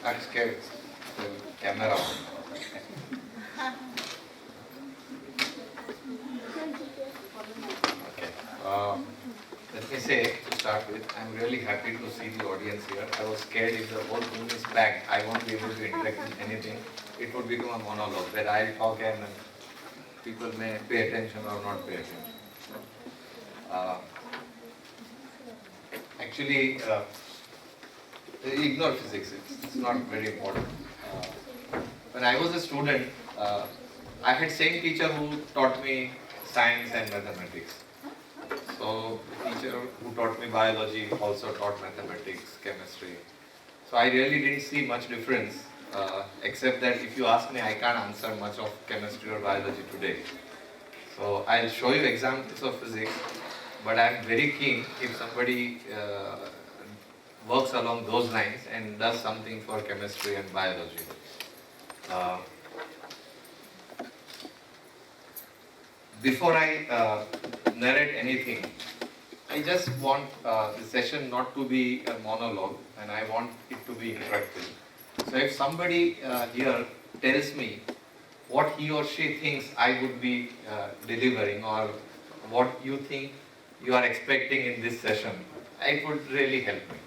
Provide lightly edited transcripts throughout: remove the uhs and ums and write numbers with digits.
I'm scared. The camera. Okay. Let me say to start with, I'm really happy to see the audience here. I was scared if the whole room is packed, I won't be able to interact with anything. It would become a monologue where I'll talk and people may pay attention or not pay attention. Uh, actually, ignore physics. It's not very important. When I was a student, I had same teacher who taught me science and mathematics. So the teacher who taught me biology also taught mathematics, chemistry. So I really didn't see much difference, except that if you ask me, I can't answer much of chemistry or biology today. So I'll show you examples of physics, but I'm very keen if somebody works along those lines and does something for chemistry and biology. Uh, Before I narrate anything, I just want the session not to be a monologue, and I want it to be interactive. So if somebody here tells me what he or she thinks I would be delivering, or what you think you are expecting in this session, it would really help me.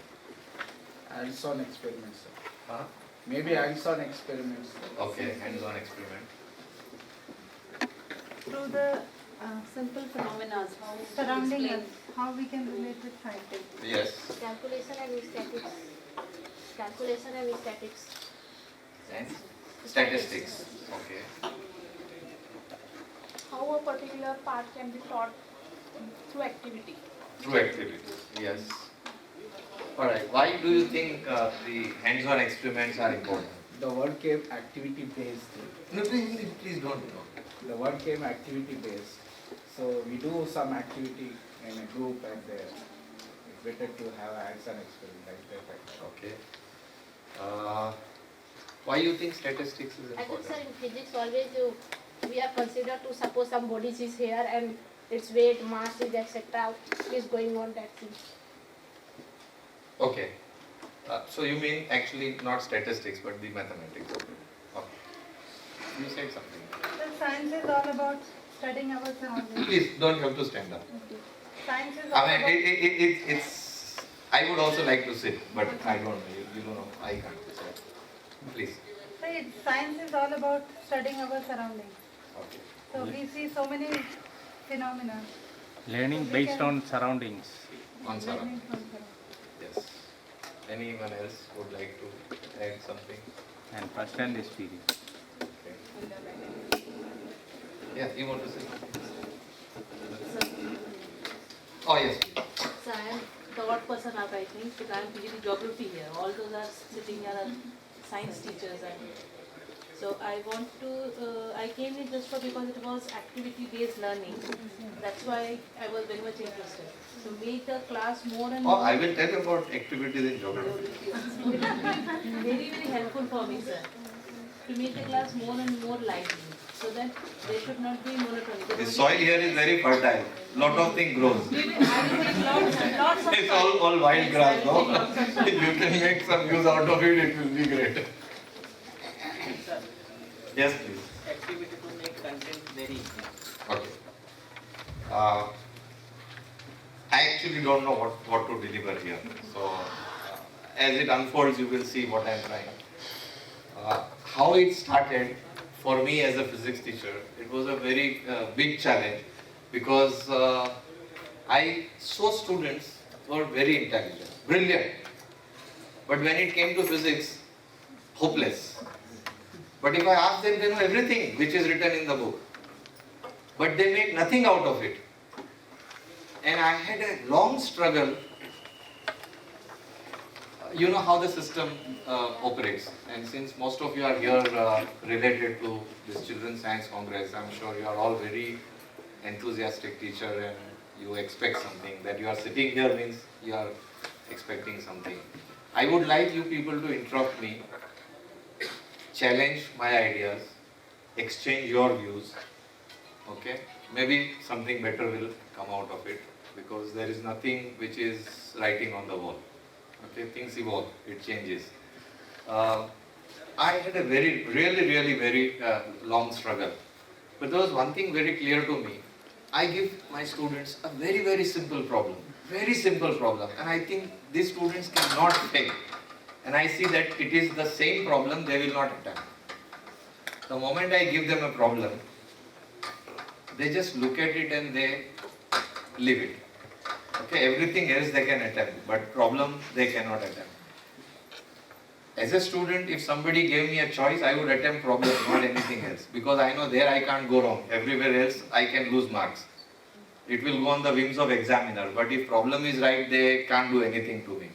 Hands-on experiments, sir. Huh? Maybe hands-on experiments. Okay, hands-on experiment. Through the simple phenomena surrounding us, how we can relate with scientific. Yes. Calculation and statistics. Calculation and statistics. And statistics. Okay. How a particular part can be taught through activity. Through activities. Yes. All right. Why do you think the hands-on experiments are important? The word came activity-based. No, please don't. The word came activity-based. So we do some activity in a group, and it's better to have a hands-on experiment like that. Okay. Why you think statistics is I think, important? sir, in physics always we are considered to suppose some bodies is here and its weight, mass is etc. is going on that thing. Okay. So you mean actually not statistics but the mathematics. Okay. You said something. The science is all about studying our surroundings. Please don't have to stand up. Okay. Science is all I mean, about it's. I would also like to sit, but I don't know. You don't know. I can't. So, please. science is all about studying our surroundings. Okay. So we see so many phenomena. Learning based on surroundings. On Sarah. Learning from surroundings. Yes. Anyone else would like to add something? And first-hand experience. Okay. Yeah, you want to say something? Oh yes. So I am the odd person out, I think, because I am teaching geography here. All those are sitting here are science teachers, and so I want to. I came in just because it was activity-based learning. That's why I was very much interested. So make the class more and Oh, more. I will tell you about activities in geography. Very, very helpful for me, sir, to make the class more and more lively, so that there should not be monotony. The soil here is very fertile. Lot of things grows. I will take lots of It's time. all wild grass, Yes, I will no? take lots of time. You can make some use out of it. It will be great. Yes, please. Activity to make content very easy. Okay. I actually don't know what to deliver here. So, as it unfolds, you will see what I am trying. How it started for me as a physics teacher, it was a very big challenge because I saw students who were very intelligent, brilliant. But when it came to physics, hopeless. But if I ask them, they know everything which is written in the book. But they make nothing out of it. And I had a long struggle. You know how the system operates. And since most of you are here related to this Children's Science Congress, I'm sure you are all very enthusiastic teacher and you expect something. That you are sitting here means you are expecting something. I would like you people to interrupt me, challenge my ideas, exchange your views, okay? Maybe something better will come out of it because there is nothing which is writing on the wall, okay? Things evolve, it changes. I had a really very long struggle. But there was one thing very clear to me. I give my students a very simple problem, and I think these students cannot fail. And I see that it is the same problem they will not attempt. The moment I give them a problem, they just look at it and they leave it. Okay, everything else they can attempt, but problem they cannot attempt. As a student, if somebody gave me a choice, I would attempt problem, not anything else. Because I know there I can't go wrong. Everywhere else I can lose marks. It will go on the whims of examiner. But if problem is right, they can't do anything to me.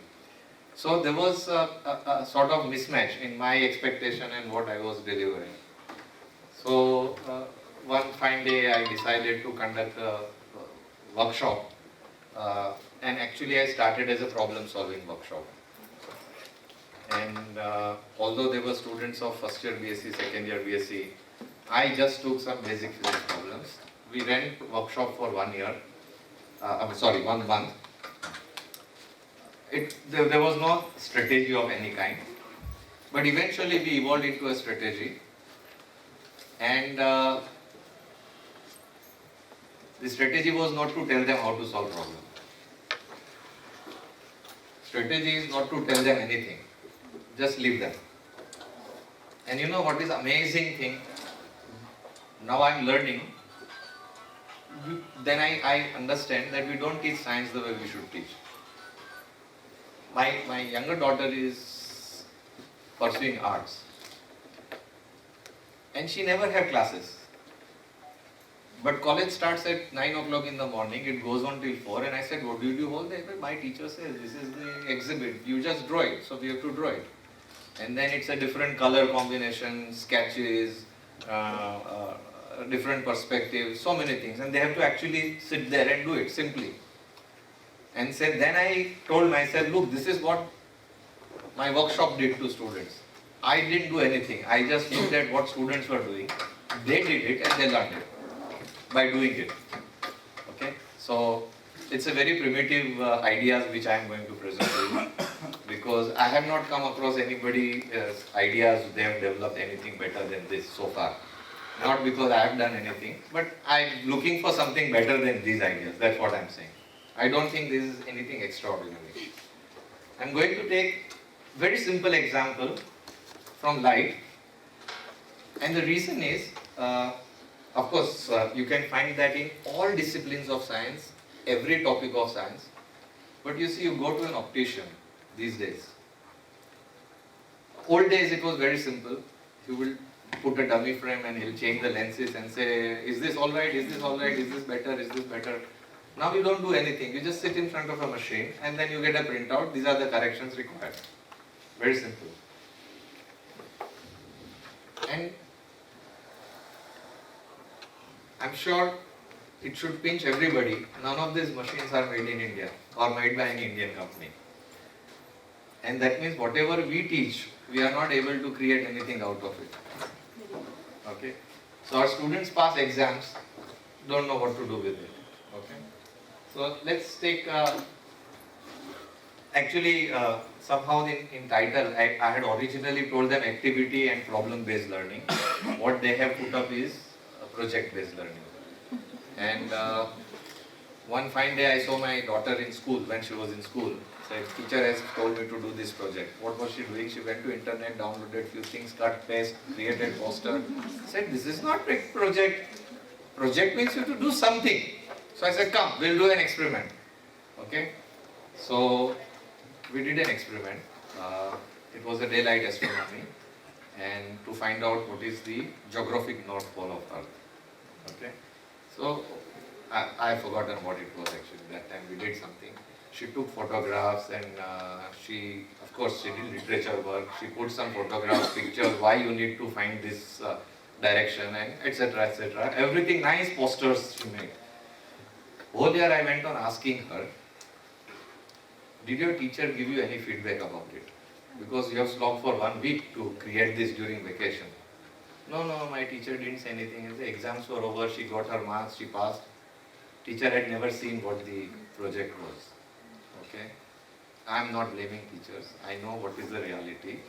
So there was a sort of mismatch in my expectation and what I was delivering. So one fine day I decided to conduct a workshop. And actually I started as a problem solving workshop. And although there were students of first year BSc, second year BSc, I just took some basic physics problems. We ran workshop for 1 year, 1 month. There was no strategy of any kind, but eventually we evolved into a strategy. And the strategy was not to tell them how to solve problem. Strategy is not to tell them anything. Just leave them. And you know what is amazing thing? Now I am learning. Then I understand that we don't teach science the way we should teach. My younger daughter is pursuing arts. And she never had classes. But college starts at 9 o'clock in the morning, it goes on till 4, and I said, what do you do all day? My teacher says, this is the exhibit, you just draw it, so we have to draw it. And then it's a different color combination, sketches, different perspectives, so many things. And they have to actually sit there and do it simply. And then I told myself, look, this is what my workshop did to students. I didn't do anything, I just looked at what students were doing. They did it and they learned it by doing it. Okay, so it's a very primitive ideas which I am going to present to you, because I have not come across anybody's ideas they have developed anything better than this so far. Not because I have done anything, but I am looking for something better than these ideas. That's what I am saying. I don't think this is anything extraordinary. I am going to take very simple example from light, and the reason is, of course, you can find that in all disciplines of science, every topic of science. But you see, you go to an optician these days. Old days it was very simple. He will put a dummy frame and he'll change the lenses and say, is this alright, is this alright, is this better, is this better. Now you don't do anything. You just sit in front of a machine and then you get a printout. These are the corrections required. Very simple. And I'm sure it should pinch everybody. None of these machines are made in India or made by an Indian company. And that means whatever we teach, we are not able to create anything out of it. Okay? So our students pass exams, don't know what to do with it. Okay? So let's take, somehow in title, I had originally told them activity and problem-based learning. What they have put up is project-based learning. And one fine day I saw my daughter in school, when she was in school. Said, teacher has told me to do this project. What was she doing? She went to internet, downloaded few things, cut, paste, created poster. Said, this is not a project. Project means you have to do something. So I said, come, we'll do an experiment. Okay? So we did an experiment. It was a daylight astronomy, and to find out what is the geographic north pole of Earth. Okay? So I have forgotten what it was actually. That time we did something. She took photographs and she did literature work. She put some photographs, pictures, why you need to find this direction, and etc. etc. Everything, nice posters she made. Whole year I went on asking her, did your teacher give you any feedback about it? Because you have slogged for 1 week to create this during vacation. No, my teacher didn't say anything. The exams were over, she got her marks, she passed. Teacher had never seen what the project was. Okay? I am not blaming teachers. I know what is the reality.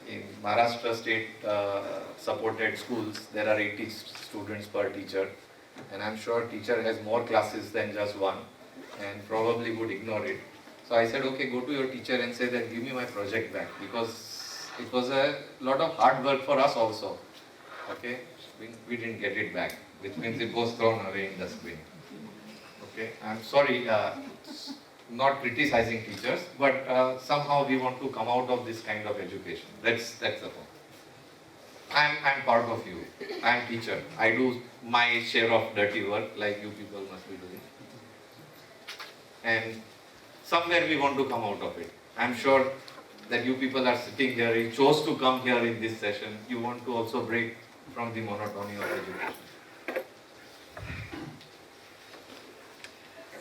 In Maharashtra state supported schools, there are 80 students per teacher, and I'm sure teacher has more classes than just one, and probably would ignore it. So I said, okay, go to your teacher and say that give me my project back, because it was a lot of hard work for us also. Okay, we didn't get it back, which means it was thrown away in dustbin. Okay, I'm sorry, not criticizing teachers, but somehow we want to come out of this kind of education. That's the point. I'm part of you. I'm teacher. I do my share of dirty work, like you people must be doing. And somewhere we want to come out of it. I'm sure that you people are sitting here, you chose to come here in this session. You want to also break from the monotony of education.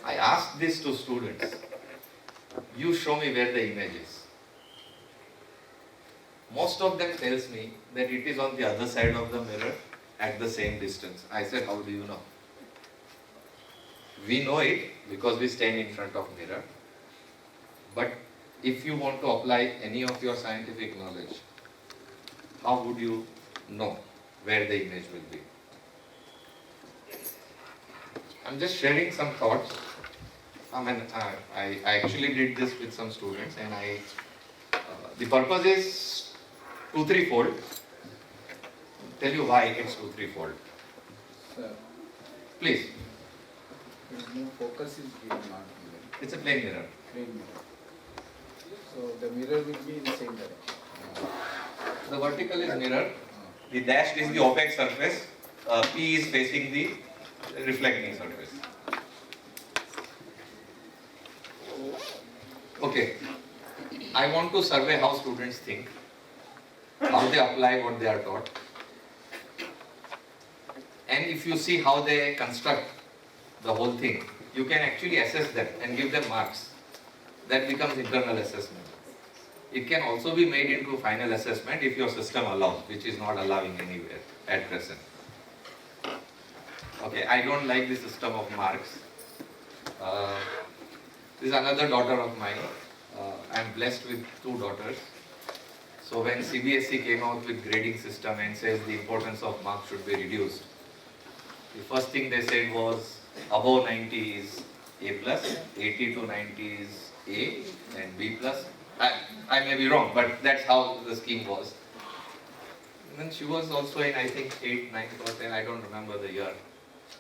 I asked this to students. You show me where the image is. Most of them tells me that it is on the other side of the mirror at the same distance. I said, how do you know? We know it because we stand in front of mirror. But if you want to apply any of your scientific knowledge, how would you know where the image will be? I'm just sharing some thoughts. I actually did this with some students, and the purpose is 2-3-fold. Tell you why it's 2-3-fold. Sir, Please, no focus is given, not given. it's a plain mirror. Plain mirror. So the mirror will be in the same direction. The vertical is mirror, the dashed is the opaque surface, P is facing the reflecting surface. Okay, I want to survey how students think, how they apply what they are taught, and if you see how they construct the whole thing, you can actually assess them and give them marks. That becomes internal assessment. It can also be made into final assessment if your system allows, which is not allowing anywhere at present. Okay, I don't like the system of marks. This is another daughter of mine. I'm blessed with 2 daughters. So when CBSE came out with grading system and says the importance of marks should be reduced, the first thing they said was above 90 is A plus, 80 to 90 is A and B plus. I may be wrong, but that's how the scheme was. And then she was also in, I think, 8th, 9th or 10th, I don't remember the year.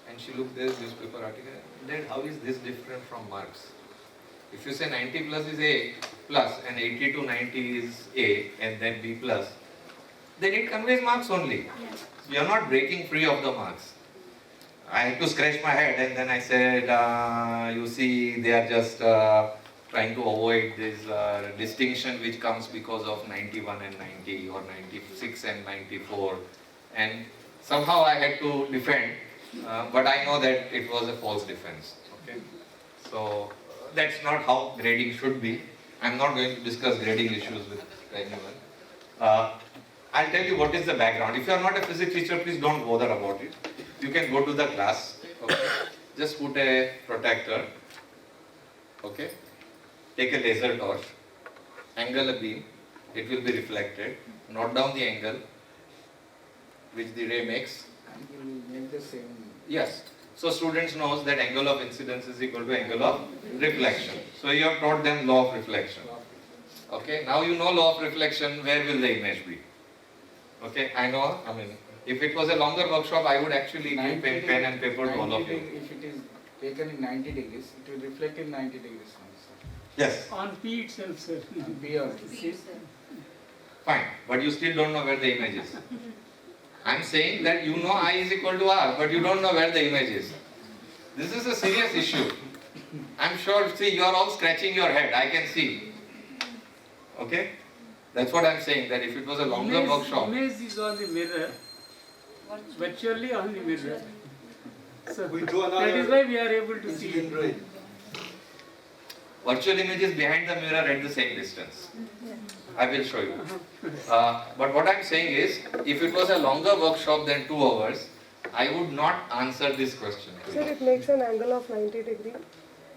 And she looked at this newspaper article, Dad, how is this different from marks? If you say 90 plus is A plus and 80 to 90 is A and then B plus, then it conveys marks only. Yes. You are not breaking free of the marks. I had to scratch my head, and then I said, you see, they are just trying to avoid this distinction which comes because of 91 and 90 or 96 and 94. And somehow I had to defend, but I know that it was a false defense. Okay, so that's not how grading should be. I'm not going to discuss grading issues with anyone. I'll tell you what is the background. If you are not a physics teacher, please don't bother about it. You can go to the class. Okay, just put a protector. Okay, take a laser torch, angle a beam. It will be reflected. Note down the angle which the ray makes. And you will make the same. Yes. So students knows that angle of incidence is equal to angle of reflection. So you have taught them law of reflection. Okay. Now you know law of reflection. Where will the image be? Okay. I know. If it was a longer workshop, I would actually give pen and paper to all of you. If it is taken in 90 degrees, it will reflect in 90 degrees also. Yes. On P itself, sir. On P also. Fine. But you still don't know where the image is. I'm saying that you know I is equal to R, but you don't know where the image is. This is a serious issue. I'm sure, see, you are all scratching your head. I can see. Okay? That's what I'm saying, that if it was a longer workshop. Image is on the mirror, virtually on the mirror. So that is why we are able to see it. Virtual image is behind the mirror at the same distance. I will show you. But what I'm saying is, if it was a longer workshop than 2 hours, I would not answer this question. Sir, it makes an angle of 90 degree.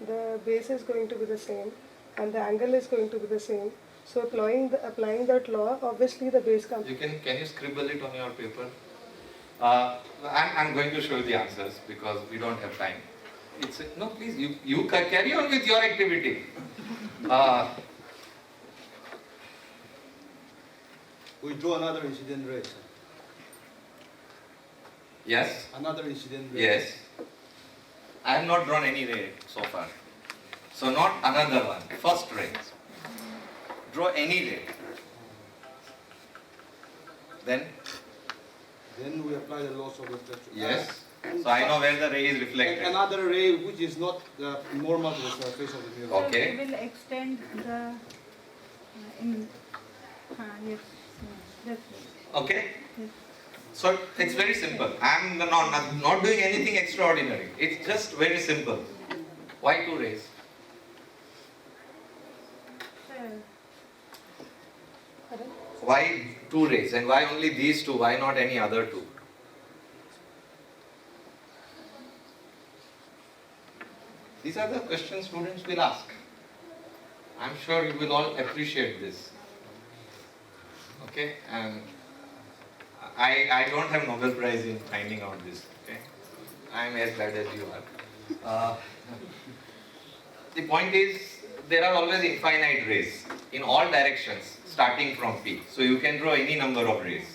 The base is going to be the same and the angle is going to be the same. So applying that law, obviously the base comes. Can you scribble it on your paper? I'm going to show you the answers because we don't have time. No, please, you carry on with your activity. We draw another incident rate. Yes. Another incident rate. Yes. I have not drawn any ray so far. So not another one. First ray. Draw any ray. Then? Then we apply the laws of reflection. Yes. So I know where the ray is reflected. Another ray which is not normal to the surface of the mirror. Okay. So we will extend the yes. That's right. Okay. Yes. So it's very simple. I'm not doing anything extraordinary. It's just very simple. Why 2 rays? Why 2 rays? And why only these 2? Why not any other 2? These are the questions students will ask. I'm sure you will all appreciate this. Okay? And I don't have Nobel Prize in finding out this. Okay? I am as bad as you are. The point is, there are always infinite rays in all directions starting from P. So you can draw any number of rays.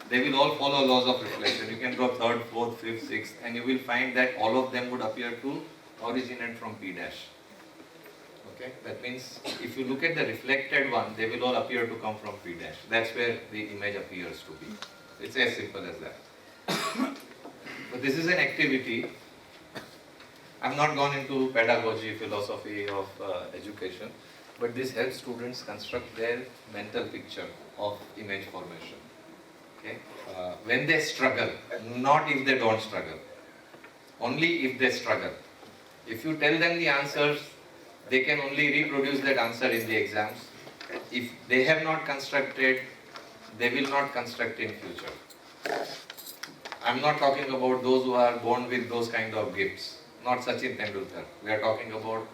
They will all follow laws of reflection. You can draw 3rd, 4th, 5th, 6th, and you will find that all of them would appear to originate from P dash. Okay? That means if you look at the reflected one, they will all appear to come from P dash. That's where the image appears to be. It's as simple as that. But this is an activity. I've not gone into pedagogy, philosophy of education, but this helps students construct their mental picture of image formation. Okay? When they struggle, not if they don't struggle. Only if they struggle. If you tell them the answers, they can only reproduce that answer in the exams. If they have not constructed, they will not construct in future. I'm not talking about those who are born with those kind of gifts. Not Sachin Tendulkar. We are talking about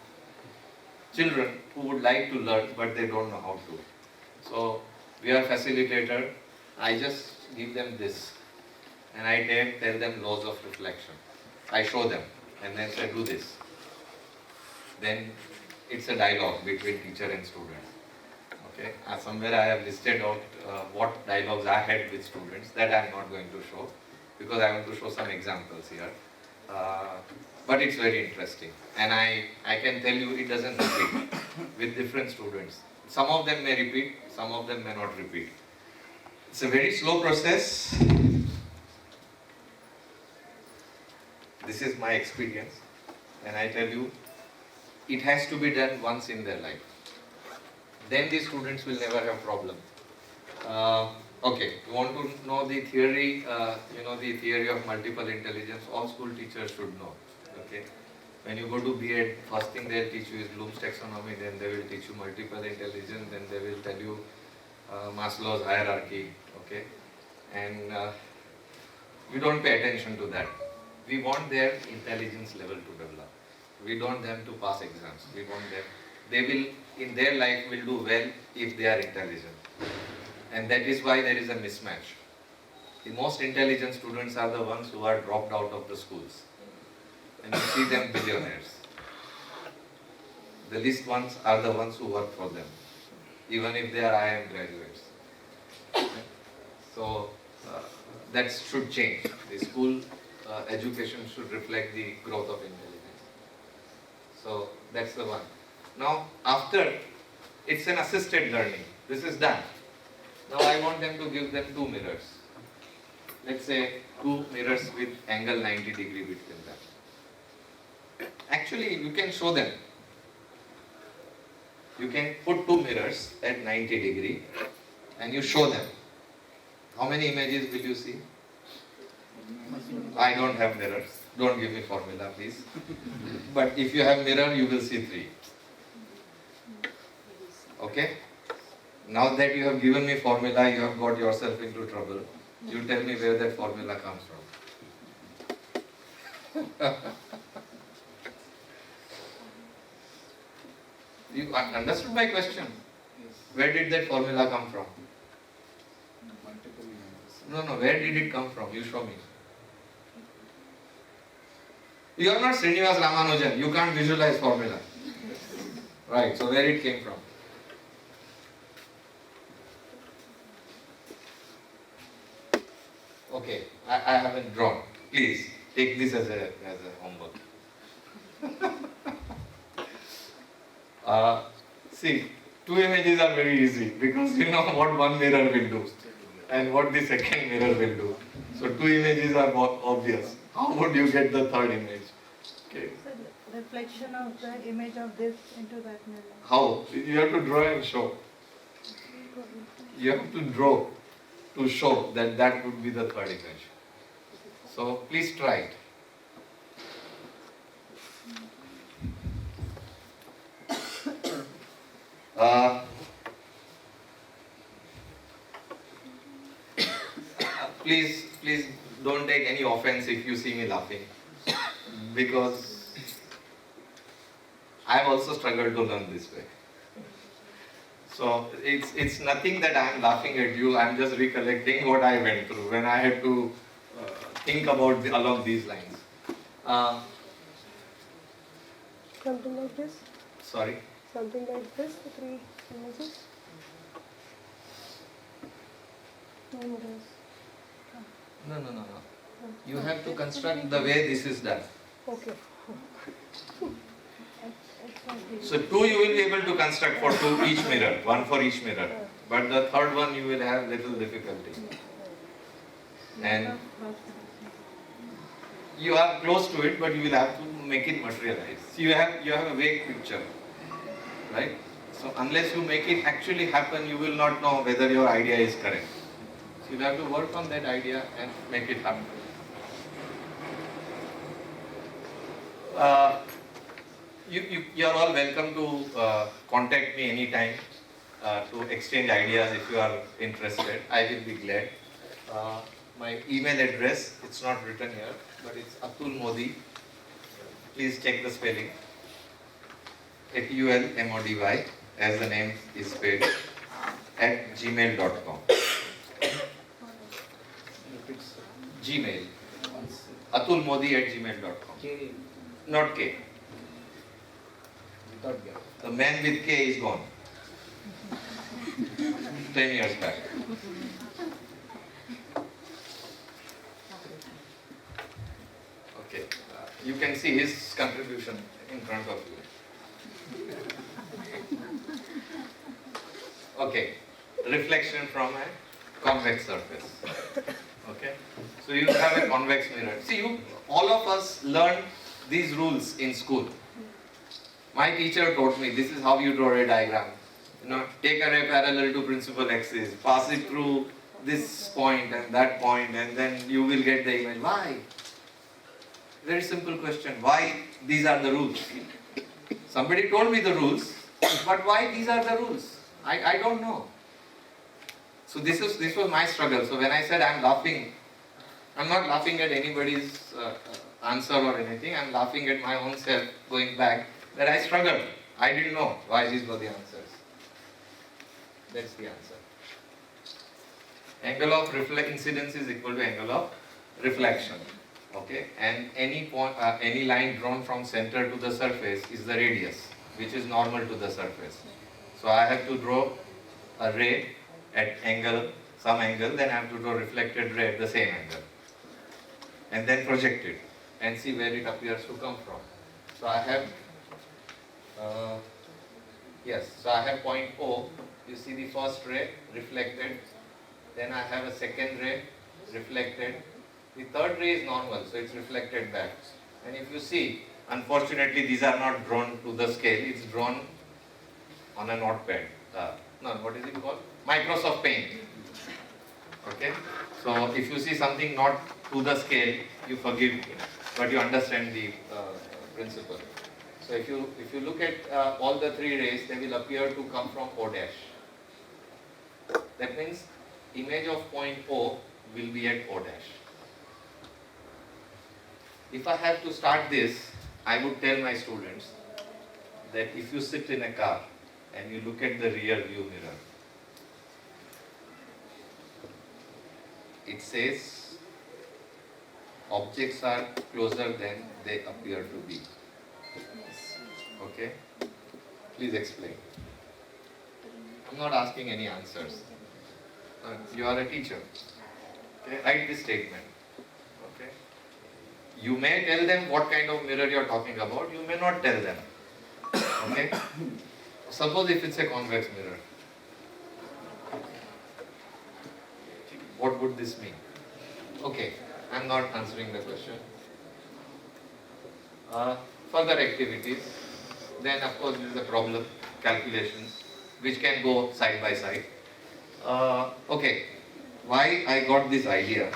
children who would like to learn but they don't know how to. So we are facilitator. I just give them this and I tell them laws of reflection. I show them and then say do this. Then it's a dialogue between teacher and student. Okay. Somewhere I have listed out what dialogues I had with students. That I am not going to show because I want to show some examples here. But it's very interesting and I can tell you it doesn't repeat with different students. Some of them may repeat, some of them may not repeat. It's a very slow process. This is my experience and I tell you it has to be done once in their life. Then the students will never have problem. Okay, you want to know the theory, the theory of multiple intelligence, all school teachers should know. Okay, when you go to B.Ed, first thing they'll teach you is Bloom's taxonomy, then they will teach you multiple intelligence, then they will tell you Maslow's hierarchy, okay, and we don't pay attention to that. We want their intelligence level to develop. We don't them to pass exams. We want them, they will, in their life will do well if they are intelligent. And that is why there is a mismatch. The most intelligent students are the ones who are dropped out of the schools. And you see them billionaires. The least ones are the ones who work for them, even if they are IIM graduates. So that should change. The school education should reflect the growth of intelligence. So that's the one. Now after, it's an assisted learning. This is done. Now I want them to give them 2 mirrors. Let's say 2 mirrors with angle 90 degree between them. Actually, you can show them. You can put 2 mirrors at 90 degree and you show them. How many images will you see? I don't have mirrors. Don't give me formula, please. But if you have mirror, you will see 3. Okay? Now that you have given me formula, you have got yourself into trouble. You tell me where that formula comes from. You understood my question? Yes. Where did that formula come from? Multiple images. No, where did it come from? You show me. You are not Srinivas Ramanujan, you can't visualize formula. Right, so where it came from? Okay, I haven't drawn. Please, take this as a homework. See, two images are very easy because you know what one mirror will do and what the second mirror will do. So two images are more obvious. How would you get the third image? Okay. So the reflection of the image of this into that mirror. How? You have to draw and show. You have to draw to show that that would be the third image. So please try it. Please don't take any offense if you see me laughing, because I have also struggled to learn this way. So it's nothing that I am laughing at you. I am just recollecting what I went through when I had to think about along these lines. Something like this? Sorry. Something like this, the three images? No mirrors. No. You have to construct the way this is done. Okay. So two you will be able to construct for two each mirror, one for each mirror. But the third one you will have little difficulty. And you are close to it, but you will have to make it materialize. So you have a vague picture, right? So unless you make it actually happen, you will not know whether your idea is correct. So you have to work on that idea and make it happen. You are all welcome to contact me anytime to exchange ideas if you are interested. I will be glad. My email address, it's not written here, but it's Atul Modi. Please check the spelling. ATULMODY, as the name is spelled, at gmail.com. Gmail. Atul Modi at gmail.com. K Not K. without K. The man with K is gone. 10 years back. Okay. You can see his contribution in front of you. Okay. Reflection from a convex surface. Okay. So you have a convex mirror. See, all of us learned these rules in school. My teacher taught me this is how you draw a diagram. Take a ray parallel to principal axis, pass it through this point and that point, and then you will get the image. Why? Very simple question. Why these are the rules? Somebody told me the rules, but why these are the rules? I don't know. So this was my struggle. So when I said I'm laughing, I'm not laughing at anybody's answer or anything. I'm laughing at my own self going back that I struggled. I didn't know why these were the answers. That's the answer. Angle of incidence is equal to angle of reflection. Okay, and any point, any line drawn from center to the surface is the radius, which is normal to the surface. So I have to draw a ray at some angle, then I have to draw reflected ray at the same angle, and then project it and see where it appears to come from. So I have, so I have point O. You see the first ray reflected, then I have a second ray reflected. The third ray is normal, so it's reflected back. And if you see, unfortunately these are not drawn to the scale, it's drawn on a notepad. What is it called? Microsoft Paint. Okay? So if you see something not to the scale, you forgive me, but you understand the principle. So if you look at all the three rays, they will appear to come from O dash. That means image of point O will be at O dash. If I have to start this, I would tell my students that if you sit in a car and you look at the rear view mirror, it says objects are closer than they appear to be. Okay? Please explain. I'm not asking any answers. You are a teacher. Okay? Write this statement. Okay? You may tell them what kind of mirror you are talking about. You may not tell them. Okay? Suppose if it's a convex mirror. What would this mean? Okay, I'm not answering the question. Further activities, then of course there is a problem, calculations, which can go side by side. Okay, why I got this idea?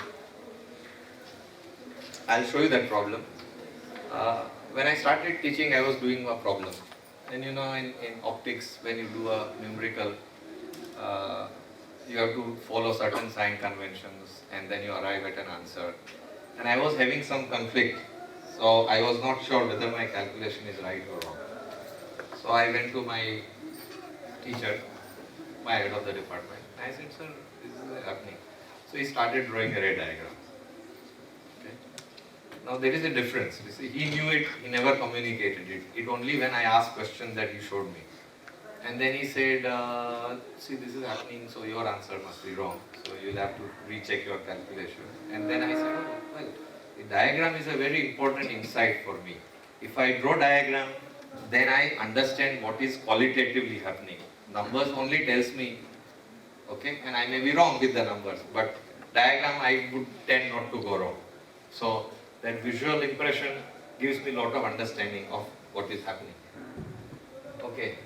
I'll show you that problem. When I started teaching, I was doing a problem. And you know, in optics, when you do a numerical, you have to follow certain sign conventions and then you arrive at an answer. And I was having some conflict, so I was not sure whether my calculation is right or wrong. So I went to my teacher, my head of the department. I said, sir, this is happening. So he started drawing a ray diagram. Okay. Now there is a difference. You see, he knew it, he never communicated it. It only when I asked questions that he showed me. And then he said, see, this is happening, so your answer must be wrong. So you'll have to recheck your calculation. And then I said, oh, well, the diagram is a very important insight for me. If I draw diagram, then I understand what is qualitatively happening. Numbers only tells me, okay, and I may be wrong with the numbers, but diagram I would tend not to go wrong. So that visual impression gives me a lot of understanding of what is happening. Okay.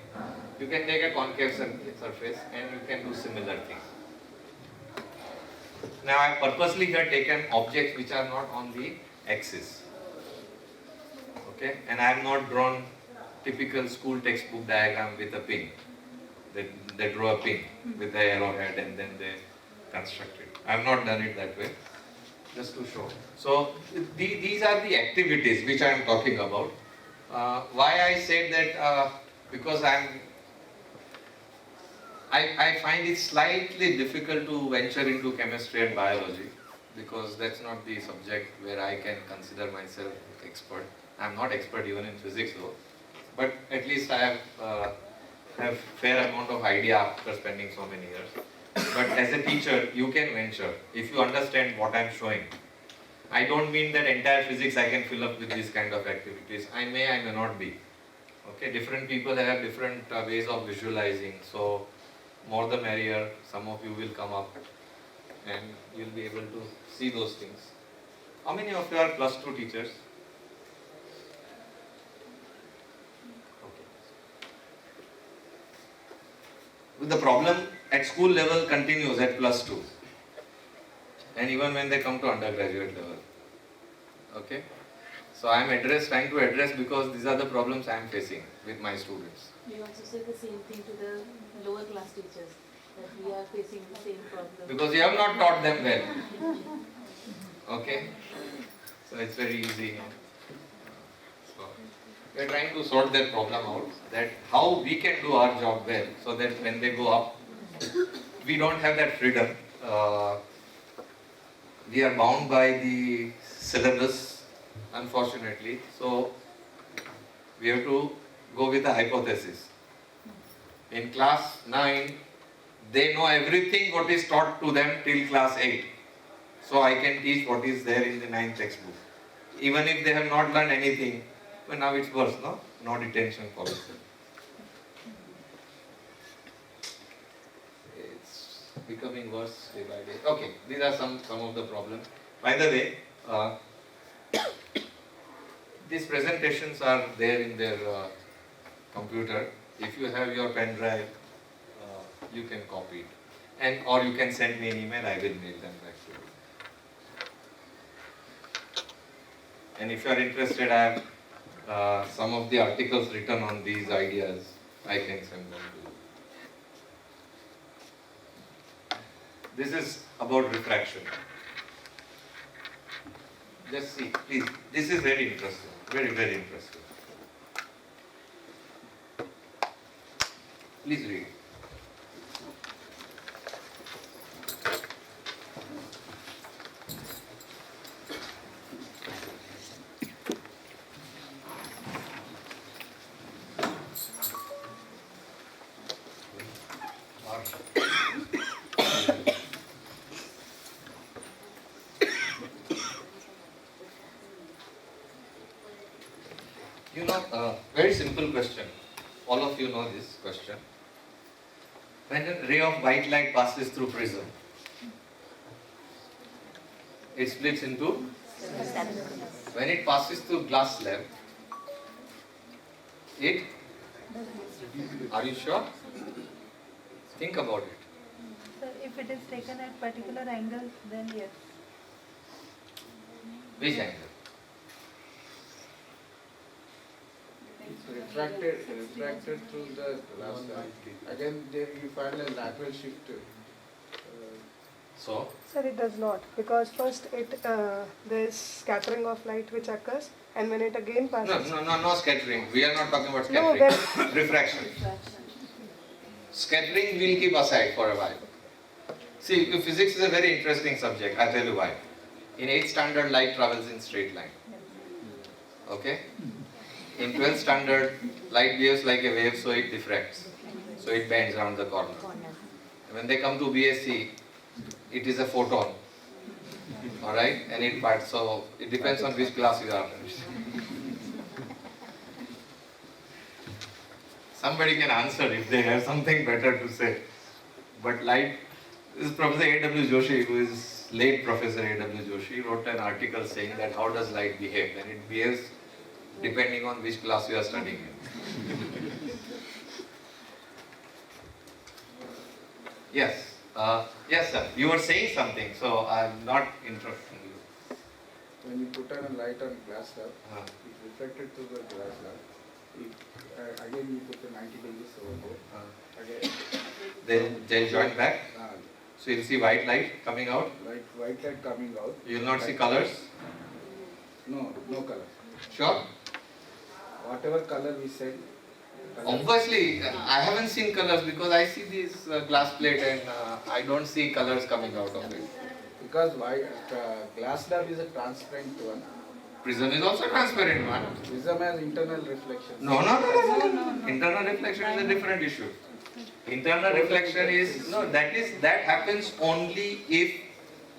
You can take a concave surface and you can do similar things. Now I have purposely here taken objects which are not on the axis. Okay, and I have not drawn typical school textbook diagram with a pin. They draw a pin with the arrowhead and then they construct it. I have not done it that way, just to show. So these are the activities which I am talking about. Why I said that because I find it slightly difficult to venture into chemistry and biology because that's not the subject where I can consider myself expert. I'm not expert even in physics though, but at least I have fair amount of idea after spending so many years. But as a teacher, you can venture if you understand what I'm showing. I don't mean that entire physics I can fill up with these kind of activities. I may not be. Okay, different people have different ways of visualizing. So more the merrier. Some of you will come up and you'll be able to see those things. How many of you are +2 teachers? Okay. The problem at school level continues at +2 and even when they come to undergraduate level. Okay. So I am trying to address because these are the problems I am facing with my students. We also say the same thing to the lower class teachers, that we are facing the same problem. Because you have not taught them well. Okay? So it's very easy. So we are trying to sort that problem out, that how we can do our job well, so that when they go up, we don't have that freedom. We are bound by the syllabus, unfortunately. So we have to go with a hypothesis. In class 9, they know everything what is taught to them till class 8. So I can teach what is there in the 9th textbook. Even if they have not learned anything, but now it's worse, no? No detention policy. It's becoming worse day by day. Okay, these are some of the problems. By the way, these presentations are there in their computer. If you have your pen drive, you can copy it, or you can send me an email. I will mail them back to you. And if you are interested, I have some of the articles written on these ideas. I can send them to you. This is about refraction. Just see, please. This is very interesting. Very, very interesting. Please read. You know, very simple question. All of you know this question. When a ray of white light passes through prism, it splits into, when it passes through glass slab, it, are you sure? Think about it. So if it is taken at particular angle, then yes. Which angle? It's refracted through the glass slab. Again, there you find a lateral shift. So, Sir, it does not, because first there is scattering of light which occurs, and when it again passes. no scattering. We are not talking about No, scattering. Refraction. Scattering we'll keep aside for a while. See, physics is a very interesting subject. I'll tell you why. In 8th standard, light travels in straight line. Okay? In 12th standard, light behaves like a wave, so it diffracts. So it bends around the corner. When they come to BSc, it is a photon. Alright? And it parts. So it depends on which class you are. Somebody can answer if they have something better to say. But light, this is Professor A.W. Joshi, who is late Professor A.W. Joshi, wrote an article saying that how does light behave? And it behaves depending on which class you are studying in. Yes. Yes, sir. You were saying something, so I'm not interrupting you. When you put on a light on glass slab, it reflected through the glass slab. Again, you put the 90 degrees over there. Again. Then join back. So you'll see white light coming out. White light coming out. You will not see colors. No color. Sure. Whatever color we said. Obviously, I haven't seen colors because I see this glass plate and I don't see colors coming out of it. Because glass slab is a transparent one. Prism is also transparent one. Prism has internal reflection. No. Internal reflection is a different issue. Internal reflection is, that happens only if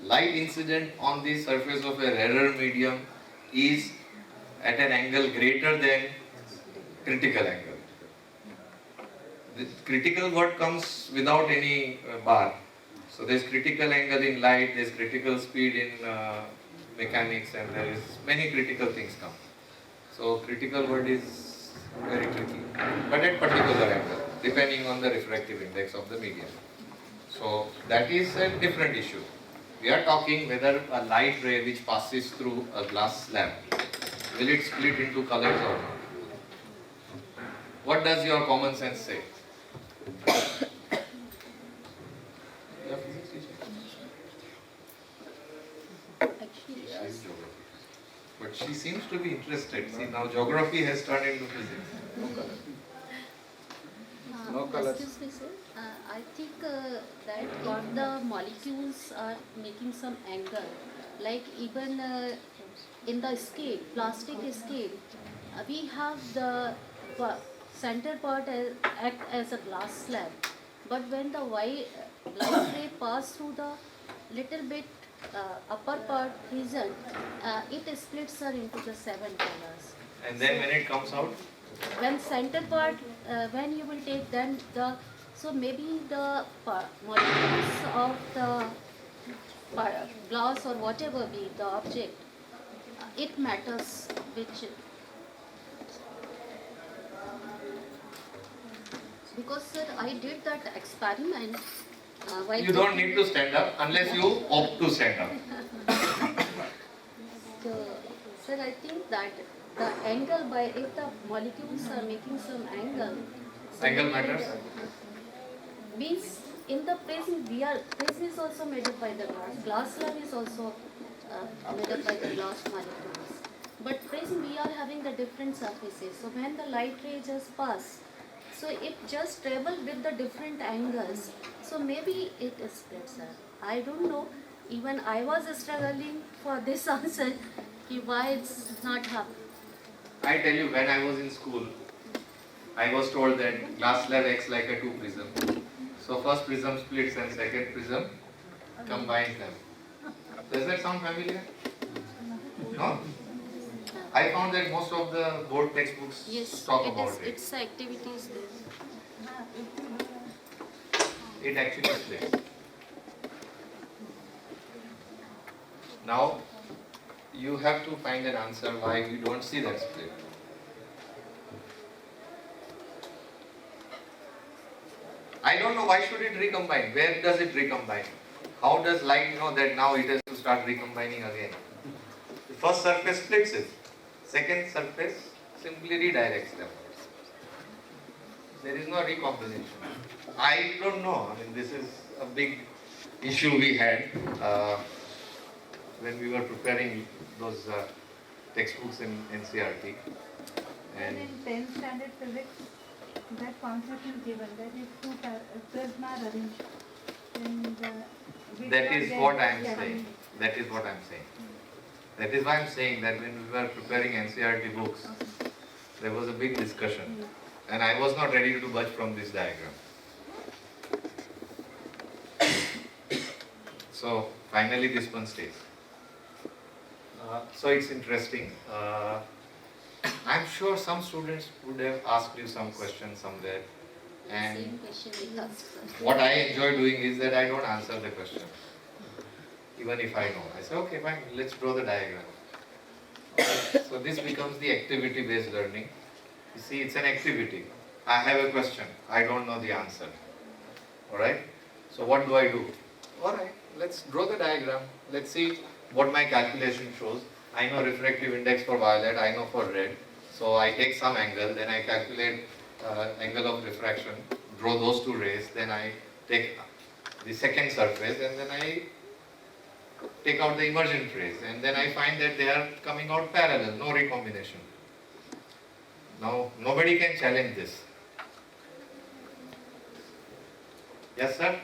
light incident on the surface of a rarer medium is at an angle greater than critical angle. The critical word comes without any bar. So there is critical angle in light, there is critical speed in mechanics, and there is many critical things come. So critical word is very tricky, but at particular angle, depending on the refractive index of the medium. So that is a different issue. We are talking whether a light ray which passes through a glass slab, will it split into colors or not? What does your common sense say? But she seems to be interested. See, now geography has turned into physics. No color. No colors. Excuse me, sir. I think that what the molecules are making some angle, like even in the scale, plastic scale, we have the center part act as a glass slab, but when the light ray pass through the little bit upper part region, it splits her into the 7 colors. And then when it comes out? When center part, when you will take then so maybe the molecules of the glass or whatever be the object, it matters which. Because sir, I did that experiment. While You don't need to stand up unless you opt to stand up. So, sir, I think that the angle by if the molecules are making some angle. Angle matters? Means in the prism prism is also made up by the glass. Glass slab is also made up by the glass molecules. But prism we are having the different surfaces. So when the light ray just pass, so So it just travel with the different angles. So maybe it is better. I don't know. Even I was struggling for this answer. Ki why it's not happening. I tell you, when I was in school, I was told that glass slab acts like a two prism. So first prism splits and second prism combines them. Does that sound familiar? No? I found that most of the board textbooks Yes, talk about it. it's activities there. It actually splits. Now, you have to find an answer why we don't see that split. I don't know why should it recombine. Where does it recombine? How does light know that now it has to start recombining again? The first surface splits it. Second surface simply redirects them. There is no recombination. I don't know. I mean, this is a big issue we had when we were preparing those textbooks in NCERT. And in 10th standard physics, that concept is given that if two pairs are arranged, then that is what I am saying. That is what I am saying. That is why I am saying that when we were preparing NCERT books, there was a big discussion, and I was not ready to budge from this diagram. So finally, this one stays. So it's interesting. I'm sure some students would have asked you some question somewhere, and Same question we asked. what I enjoy doing is that I don't answer the question, even if I know. I say, okay, fine, let's draw the diagram. So this becomes the activity-based learning. You see, it's an activity. I have a question. I don't know the answer. Alright? So what do I do? Alright, let's draw the diagram. Let's see what my calculation shows. I know refractive index for violet, I know for red. So I take some angle, then I calculate angle of refraction, draw those two rays, then I take the second surface, and then I take out the emergent rays, and then I find that they are coming out parallel, no recombination. Now, nobody can challenge this. Yes, sir?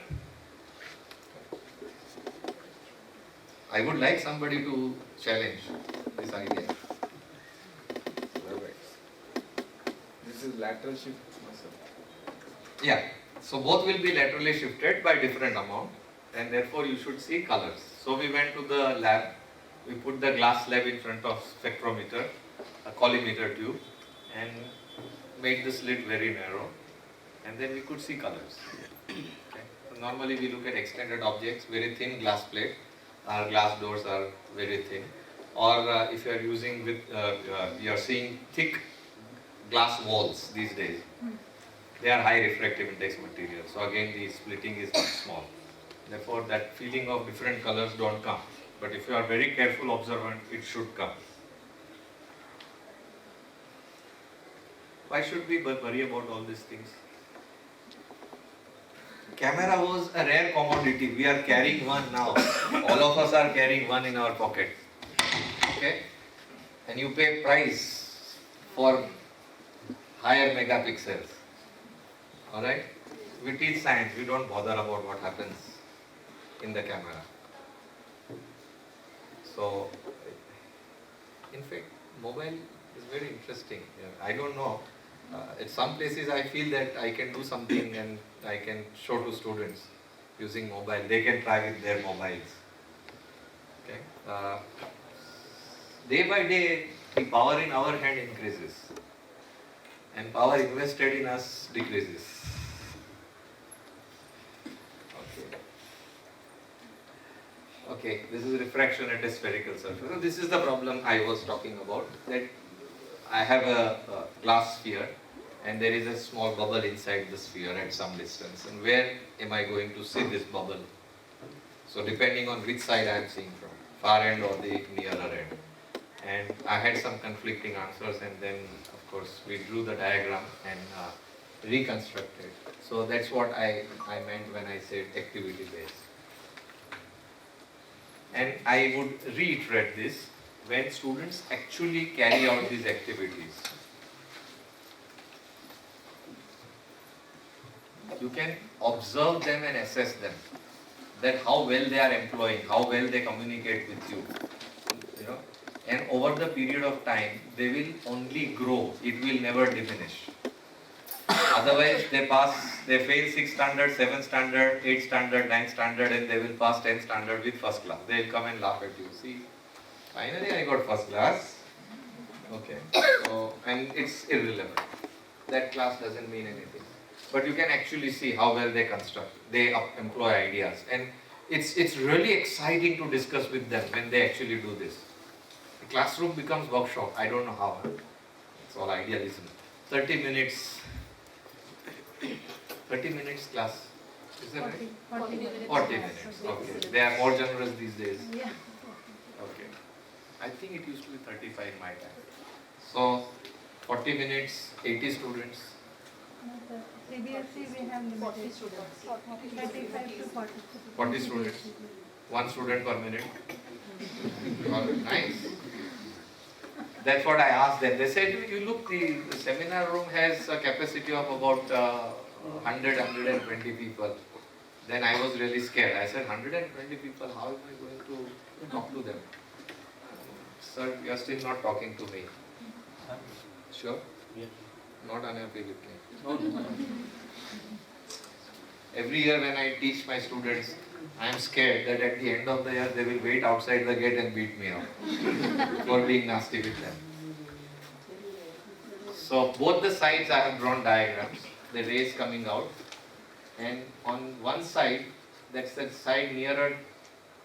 I would like somebody to challenge this idea. This is lateral shift. Yeah, so both will be laterally shifted by different amount, and therefore you should see colors. So we went to the lab, we put the glass slab in front of spectrometer, a collimator tube, and made the slit very narrow, and then we could see colors. Okay. So normally we look at extended objects, very thin glass plate, our glass doors are very thin, or if you are using with, you are seeing thick glass walls these days. They are high refractive index material, so again the splitting is much small. Therefore that feeling of different colors don't come. But if you are very careful observant, it should come. Why should we worry about all these things? Camera was a rare commodity. We are carrying one now. All of us are carrying one in our pocket. Okay? And you pay price for higher megapixels. Alright? We teach science, we don't bother about what happens in the camera. So, in fact, mobile is very interesting. I don't know. At some places I feel that I can do something and I can show to students using mobile. They can try with their mobiles. Okay? Day by day, the power in our hand increases and power invested in us decreases. Okay, this is refraction at a spherical surface. So this is the problem I was talking about, that I have a glass sphere and there is a small bubble inside the sphere at some distance. And where am I going to see this bubble? So depending on which side I am seeing from, far end or the nearer end. And I had some conflicting answers, and then of course we drew the diagram and reconstructed. So that's what I meant when I said activity based. And I would reiterate this, when students actually carry out these activities, you can observe them and assess them. That how well they are employing, how well they communicate with you. You know, and over the period of time, they will only grow. It will never diminish. Otherwise, they fail 6th standard, 7th standard, 8th standard, 9th standard, and they will pass 10th standard with first class. They will come and laugh at you. See, finally I got first class. Okay. So, and it's irrelevant. That class doesn't mean anything. But you can actually see how well they construct. They employ ideas. And it's really exciting to discuss with them when they actually do this. The classroom becomes workshop. I don't know how. It's all idealism. 30 minutes. 30 minutes class. Is that right? 40 minutes. 40 minutes. Okay. They are more generous these days. Yeah. Okay. I think it used to be 35 in my time. So 40 minutes, 80 students. No, sir. CBSE we have limited. 40 students. 35 to 40. 40 students. 1 student per minute. Nice. That's what I asked them. They said, you look, the seminar room has a capacity of about 100, 120 people. Then I was really scared. I said, 120 people, how am I going to talk to them? Sir, you are still not talking to me. Sure? Yes. Not unhappy with me. Every year when I teach my students, I am scared that at the end of the year they will wait outside the gate and beat me up for being nasty with them. So both the sides I have drawn diagrams, the rays coming out, and on one side, that's the side nearer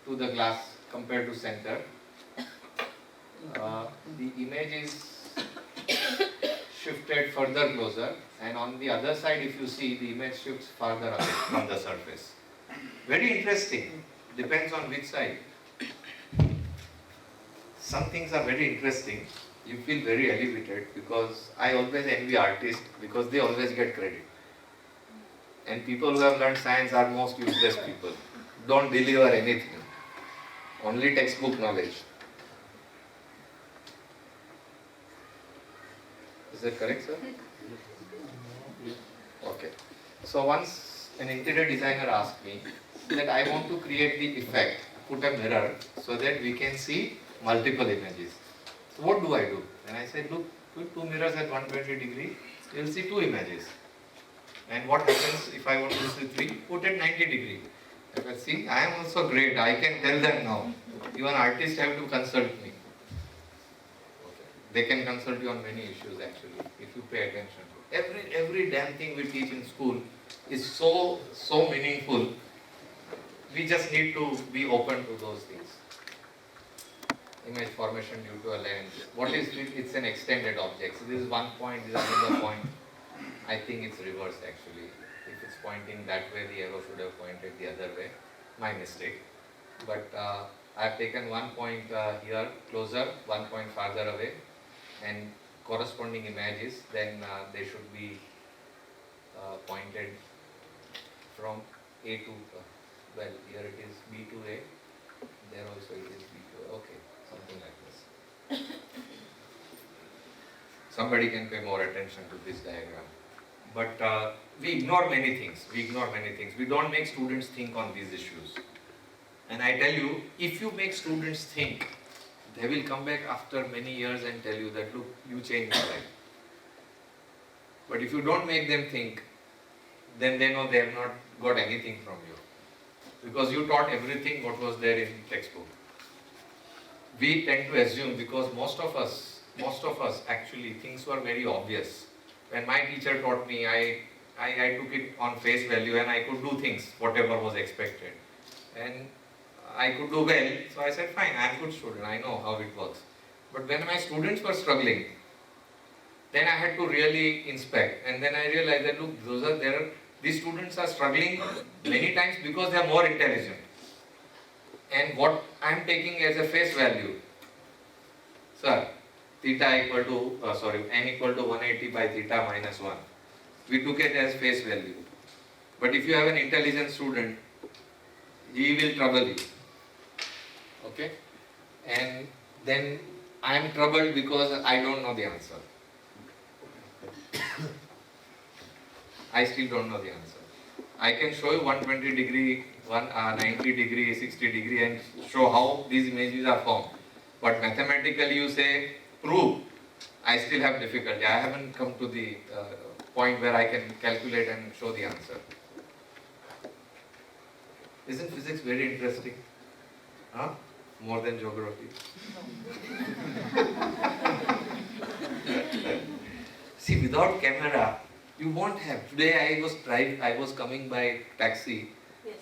to the glass compared to center, the image is shifted further closer, and on the other side if you see, the image shifts farther away from the surface. Very interesting, depends on which side. Some things are very interesting, you feel very elevated, because I always envy artists because they always get credit. And people who have learned science are most useless people, don't deliver anything, only textbook knowledge. Is that correct, sir? Okay. So once an interior designer asked me that I want to create the effect, put a mirror so that we can see multiple images. So what do I do? And I said, look, put 2 mirrors at 120 degrees, you will see 2 images. And what happens if I want to see 3? Put at 90 degrees. I said, see, I am also great, I can tell them now. Even artists have to consult me. They can consult you on many issues actually, if you pay attention. Every damn thing we teach in school is so meaningful. We just need to be open to those things. Image formation due to a lens. What is it? It's an extended object. So this is one point, this is another point. I think it's reversed actually. If it's pointing that way, the arrow should have pointed the other way. My mistake. But I've taken 1 point here closer, 1 point farther away, and corresponding images, then they should be pointed from A to, well, here it is B to A, there also it is B to A, okay, something like this. Somebody can pay more attention to this diagram. But we ignore many things, we don't make students think on these issues. And I tell you, if you make students think, they will come back after many years and tell you that, look, you changed my life. But if you don't make them think, then they know they have not got anything from you. Because you taught everything what was there in textbook. We tend to assume, because most of us actually, things were very obvious. When my teacher taught me, I took it on face value and I could do things, whatever was expected. And I could do well, so I said, fine, I am a good student, I know how it works. But when my students were struggling, then I had to really inspect, and then I realized that, look, these students are struggling many times because they are more intelligent. And what I am taking as a face value, sir, theta equal to, n equal to 180 by theta minus 1. We took it as face value. But if you have an intelligent student, he will trouble you. Okay? And then I am troubled because I don't know the answer. I still don't know the answer. I can show you 120 degree, 90 degree, 60 degree and show how these images are formed. But mathematically you say prove, I still have difficulty. I haven't come to the point where I can calculate and show the answer. Isn't physics very interesting? Huh? More than geography. See, without camera, you won't have. Today I was coming by taxi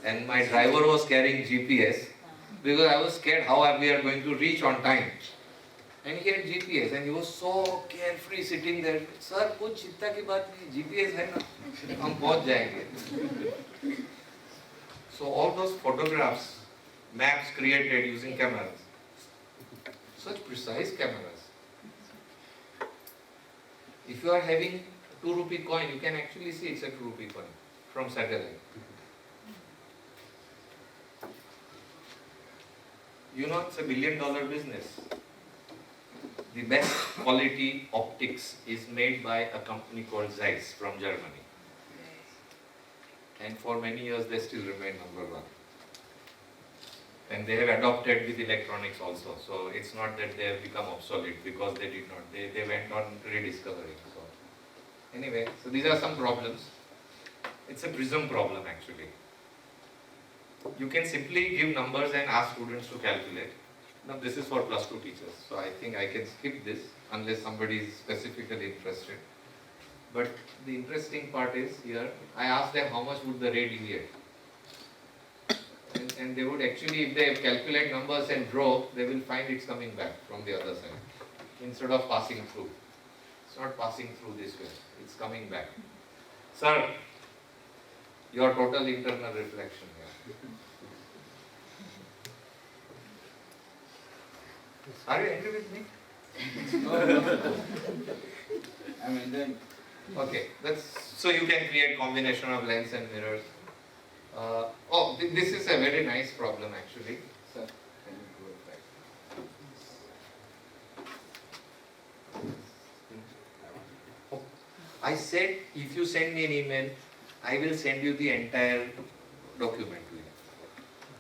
and my driver was carrying GPS because I was scared how we are going to reach on time. And he had GPS and he was so carefree sitting there. Sir, कुछ चिंता की बात नहीं, GPS है ना, हम पहुंच जाएंगे. So all those photographs, maps created using cameras, such precise cameras. If you are having a 2 rupee coin, you can actually see it's a 2 rupee coin from satellite. You know, it's a $1 billion business. The best quality optics is made by a company called Zeiss from Germany. And for many years they still remain #1. And they have adopted with electronics also. So it's not that they have become obsolete because they did not. They went on rediscovering. So anyway, so these are some problems. It's a prism problem actually. You can simply give numbers and ask students to calculate. Now this is for +2 teachers. So I think I can skip this unless somebody is specifically interested. But the interesting part is here, I asked them how much would the ray deviate. And they would actually, if they calculate numbers and draw, they will find it's coming back from the other side instead of passing through. It's not passing through this way, it's coming back. Sir, your total internal reflection here. Are you angry with me? I mean, then Okay, so you can create combination of lens and mirrors. This is a very nice problem actually. sir, can you go back? I said if you send me an email, I will send you the entire document to you.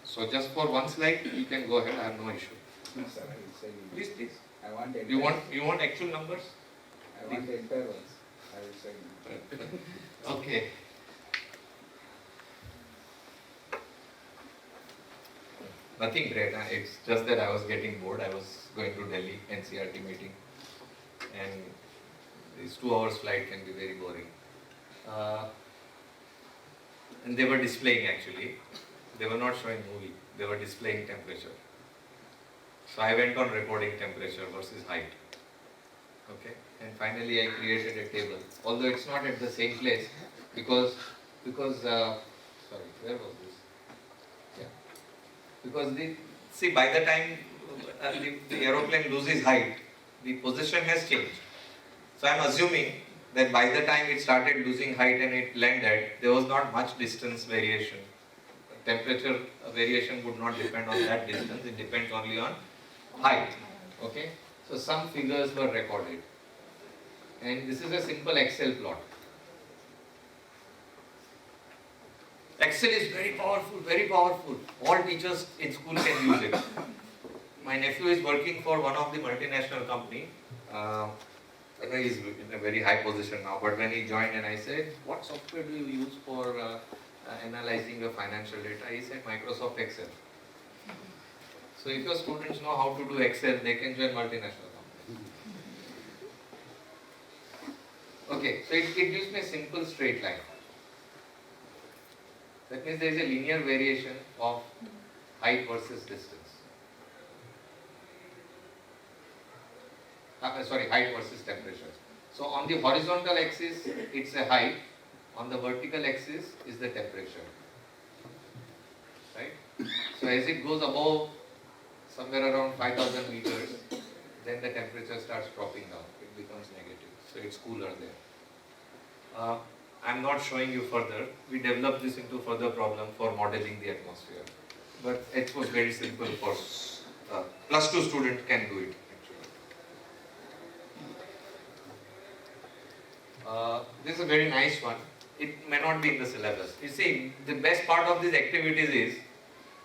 So just for one slide, you can go ahead. I have no issue. No, sir, I will send you. Please, please. I want the You want actual numbers? I want the entire ones. I will send you. Okay. Nothing great. It's just that I was getting bored. I was going to Delhi NCRT meeting, and this 2 hours flight can be very boring. And they were displaying actually. They were not showing movie. They were displaying temperature. So I went on recording temperature versus height. Okay. And finally I created a table. Although it's not at the same place because sorry, where was this? Yeah. Because by the time the aeroplane loses height, the position has changed. So I'm assuming that by the time it started losing height and it landed, there was not much distance variation. Temperature variation would not depend on that distance, it depends only on height. Okay? So some figures were recorded. And this is a simple Excel plot. Excel is very powerful, very powerful. All teachers in school can use it. My nephew is working for one of the multinational company. I know he's in a very high position now, but when he joined and I said, what software do you use for analyzing your financial data? He said, Microsoft Excel. So if your students know how to do Excel, they can join multinational companies. Okay, so it gives me a simple straight line. That means there is a linear variation of height versus distance. Height versus temperature. So on the horizontal axis, it's a height. On the vertical axis is the temperature. Right? So as it goes above somewhere around 5,000 meters, then the temperature starts dropping down. It becomes negative. So it's cooler there. I'm not showing you further. We developed this into further problem for modeling the atmosphere. But it was very simple for +2 student can do it actually. This is a very nice one. it may not be in the syllabus. You see, the best part of these activities is,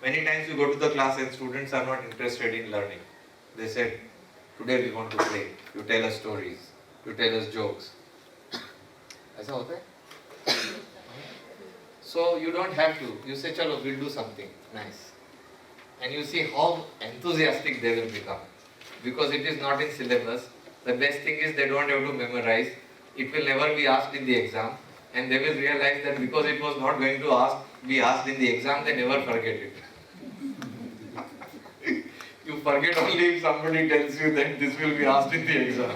many times you go to the class and students are not interested in learning. They said, today we want to play, you tell us stories, you tell us jokes. ऐसा होता है? So you don't have to. You say, chalo, we'll do something nice. And you see how enthusiastic they will become. Because it is not in syllabus. The best thing is they don't have to memorize. It will never be asked in the exam. And they will realize that because it was not going to be asked in the exam, they never forget it. You forget only if somebody tells you that this will be asked in the exam.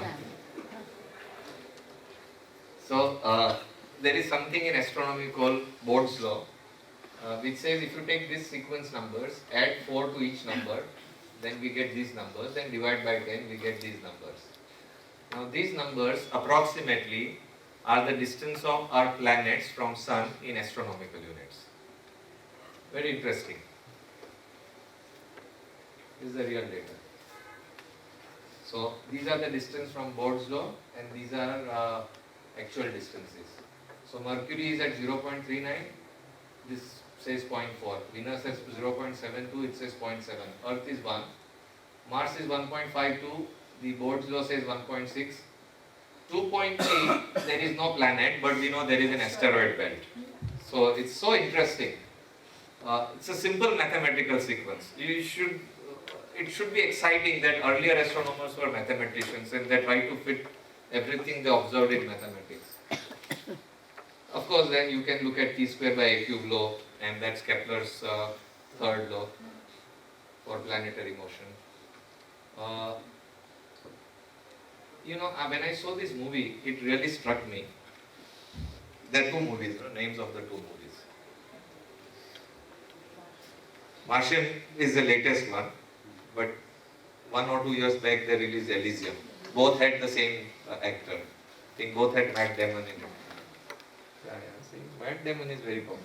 So, there is something in astronomy called Bode's law, which says if you take these sequence numbers, add 4 to each number, then we get these numbers, then divide by 10, we get these numbers. Now these numbers approximately are the distance of our planets from Sun in astronomical units. Very interesting. This is the real data. So these are the distance from Bode's law, and these are actual distances. So Mercury is at 0.39, this says 0.4. Venus is 0.72, it says 0.7. Earth is 1. Mars is 1.52, the Bode's law says 1.6. 2.3, there is no planet, but we know there is an asteroid belt. So it's so interesting. It's a simple mathematical sequence. It should be exciting that earlier astronomers were mathematicians and they tried to fit everything they observed in mathematics. Of course, then you can look at T square by A cube law, and that's Kepler's third law for planetary motion. When I saw this movie, it really struck me. There are two movies, names of the two movies. Martian is the latest one, but 1 or 2 years back they released Elysium. Both had the same actor. I think both had Matt Damon in it. Yeah, see, Matt Damon is very popular.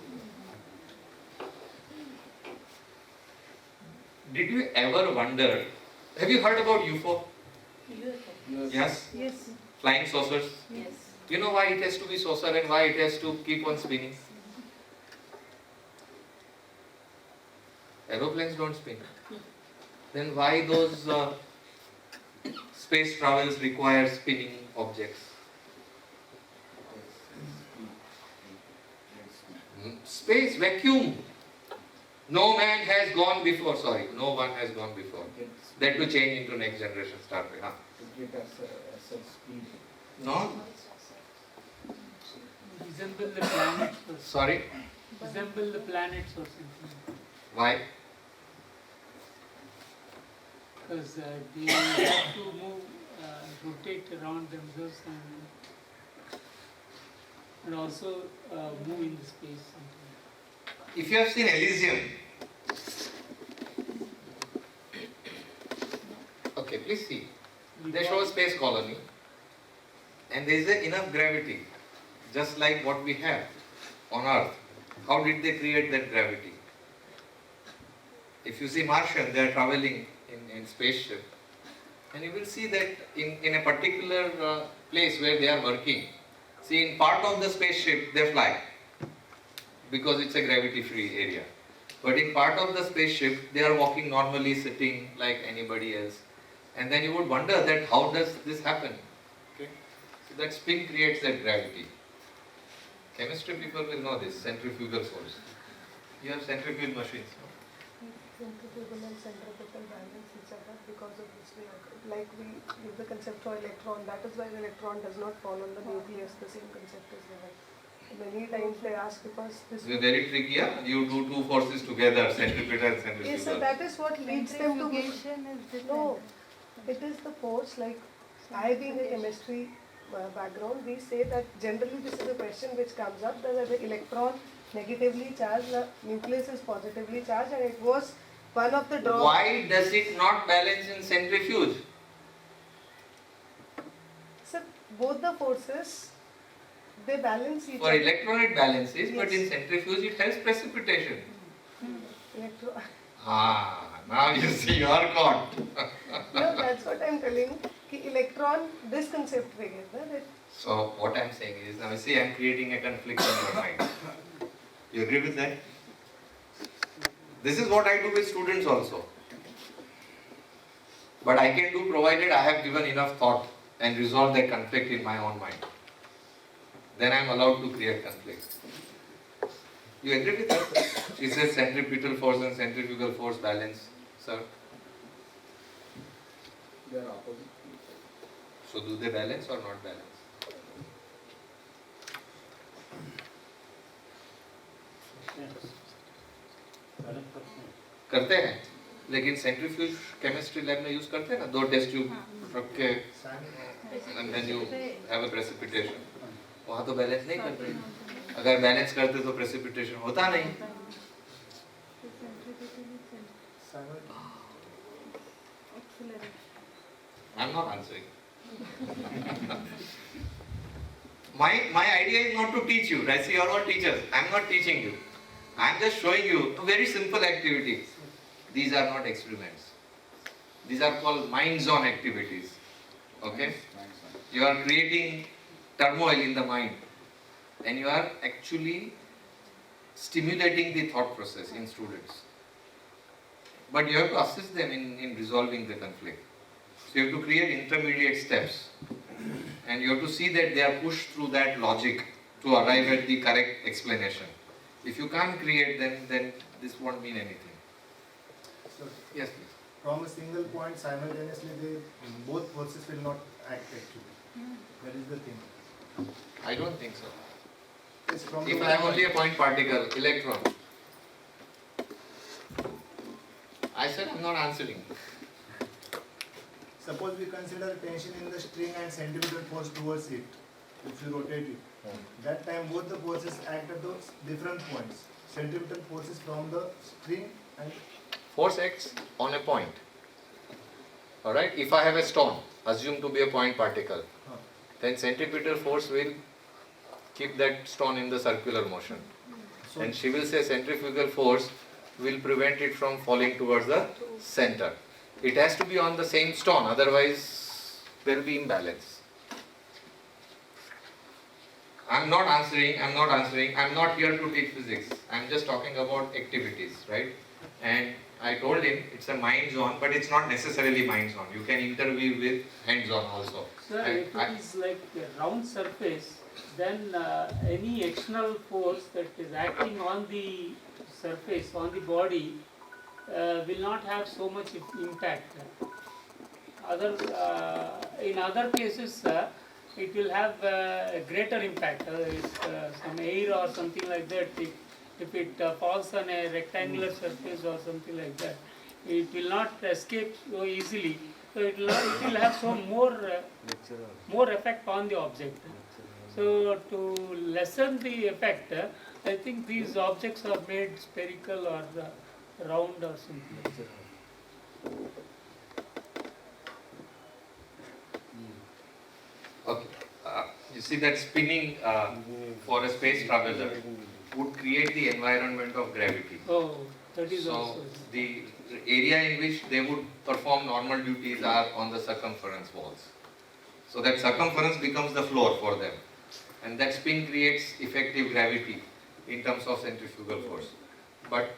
Did you ever wonder, have you heard about UFO? UFO. Yes? Yes. Flying saucers? Yes. You know why it has to be saucer and why it has to keep on spinning? Aeroplanes don't spin. Then why those space travels require spinning objects? Space, vacuum. No man has gone before, no one has gone before. That to change into next generation star. To get us a speed. No? Resemble the planets or Sorry? resemble the planets or something. Why? Because they have to move, rotate around themselves and also move in the space. If you have seen Elysium, okay, please see. They show a space colony, and there is enough gravity, just like what we have on Earth. How did they create that gravity? If you see Martian, they are traveling in spaceship, and you will see that in a particular place where they are working. See, in part of the spaceship they fly, because it's a gravity-free area. But in part of the spaceship, they are walking normally, sitting like anybody else. And then you would wonder that how does this happen? Okay? So that spin creates that gravity. Chemistry people will know this, centrifugal force. You have centrifugal machines, no? Centrifugal and centripetal balance each other because of this way. Like we give the concept for electron, that is why the electron does not fall on the nucleus, the same concept is there. Many times they ask because this... It's very tricky, yeah? You do two forces together, centripetal and centrifugal. Yes, so that is what leads them to... Centrifugation is different. No, it is the force, like I being a chemistry background, we say that generally this is a question which comes up, that the electron negatively charged, the nucleus is positively charged, and it was one of the drawbacks. Why does it not balance in centrifuge? So both the forces, they balance each For other. electron it balances, but in Yes. centrifuge it has precipitation. Electron. Now you see you are caught. No, that's what I'm telling. कि electron, this concept we get, that So what I'm saying is, now you see I'm creating a conflict in your mind. You agree with that? This is what I do with students also. But I can do provided I have given enough thought and resolved that conflict in my own mind. Then I am allowed to create conflict. You agree with that? She says centripetal force and centrifugal force balance, sir. They are opposite. So do they balance or not balance? करते हैं, लेकिन centrifuge chemistry lab में use करते हैं ना, 2 test tube रख के and then you have a precipitation. वहाँ तो बैलेंस नहीं करते. अगर बैलेंस करते तो precipitation होता नहीं. I'm not answering. My idea is not to teach you. I see you are all teachers. I'm not teaching you. I'm just showing you a very simple activity. These are not experiments. These are called mind-zone activities. Okay? You are creating turmoil in the mind, and you are actually stimulating the thought process in students. But you have to assist them in resolving the conflict. So you have to create intermediate steps, and you have to see that they are pushed through that logic to arrive at the correct explanation. If you can't create, then this won't mean anything. So, Yes, please. from a single point simultaneously, both forces will not act actually. That is the thing. I don't think so. Yes, from If the I have only a point particle, electron, I said I'm not answering. Suppose we consider tension in the string and centripetal force towards it, if you rotate it. That time both the forces act at those different points. Centripetal forces from the string and Force acts on a point. Alright, if I have a stone, assumed to be a point particle, then centripetal force will keep that stone in the circular motion. And she will say centrifugal force will prevent it from falling towards the center. It has to be on the same stone, otherwise there will be imbalance. I'm not answering, I'm not here to teach physics. I'm just talking about activities, right? And I told him it's a mind zone, but it's not necessarily mind zone. You can interweave with hand zone also. Sir, if it is like a round surface, then any external force that is acting on the surface, on the body, will not have so much impact. In other cases, it will have a greater impact. Some air or something like that, if it falls on a rectangular surface or something like that, it will not escape so easily. So it will have some more effect on the object. So to lessen the effect, I think these objects are made spherical or round or something. Okay. You see that spinning for a space traveler would create the environment of gravity. Oh, that is so also. The area in which they would perform normal duties are on the circumference walls. So that circumference becomes the floor for them. And that spin creates effective gravity in terms of centrifugal force. But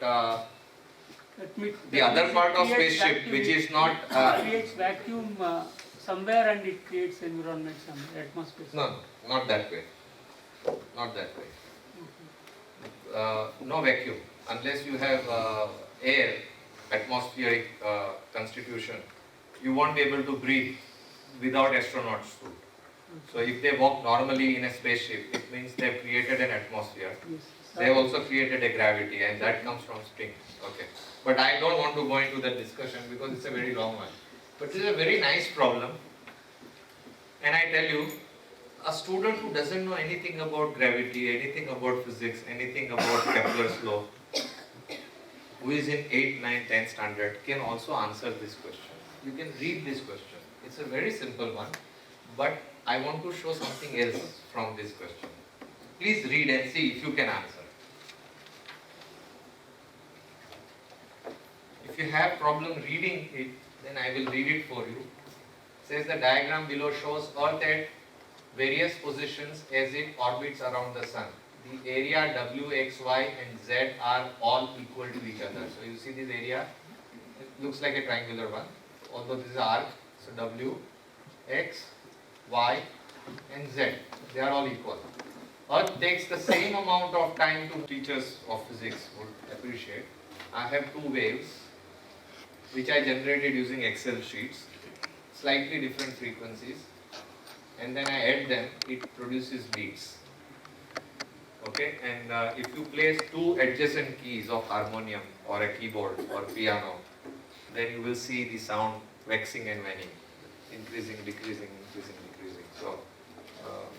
the other part of spaceship, which is not... it creates vacuum somewhere and it creates environment somewhere, atmosphere. No, not that way. Not that way. No vacuum. Unless you have air, atmospheric constitution, you won't be able to breathe without astronaut suit. So if they walk normally in a spaceship, it means they've created an atmosphere. Yes. They have also created a gravity, and that comes from springs. Okay. But I don't want to go into that discussion because it's a very long one. But this is a very nice problem. And I tell you, a student who doesn't know anything about gravity, anything about physics, anything about Kepler's law, who is in 8th, 9th, 10th standard, can also answer this question. You can read this question. It's a very simple one, but I want to show something else from this question. Please read and see if you can answer. If you have problem reading it, then I will read it for you. It says the diagram below shows all that various positions as it orbits around the sun. The area W, X, Y and Z are all equal to each other. So you see this area, it looks like a triangular one, although this is arc. So W, X, Y and Z, they are all equal. Earth takes the same amount of time to teachers of physics would appreciate. I have two waves which I generated using Excel sheets, slightly different frequencies, and then I add them, it produces beats. Okay, and if you place two adjacent keys of harmonium or a keyboard or piano, then you will see the sound waxing and waning, increasing, decreasing, increasing, decreasing. So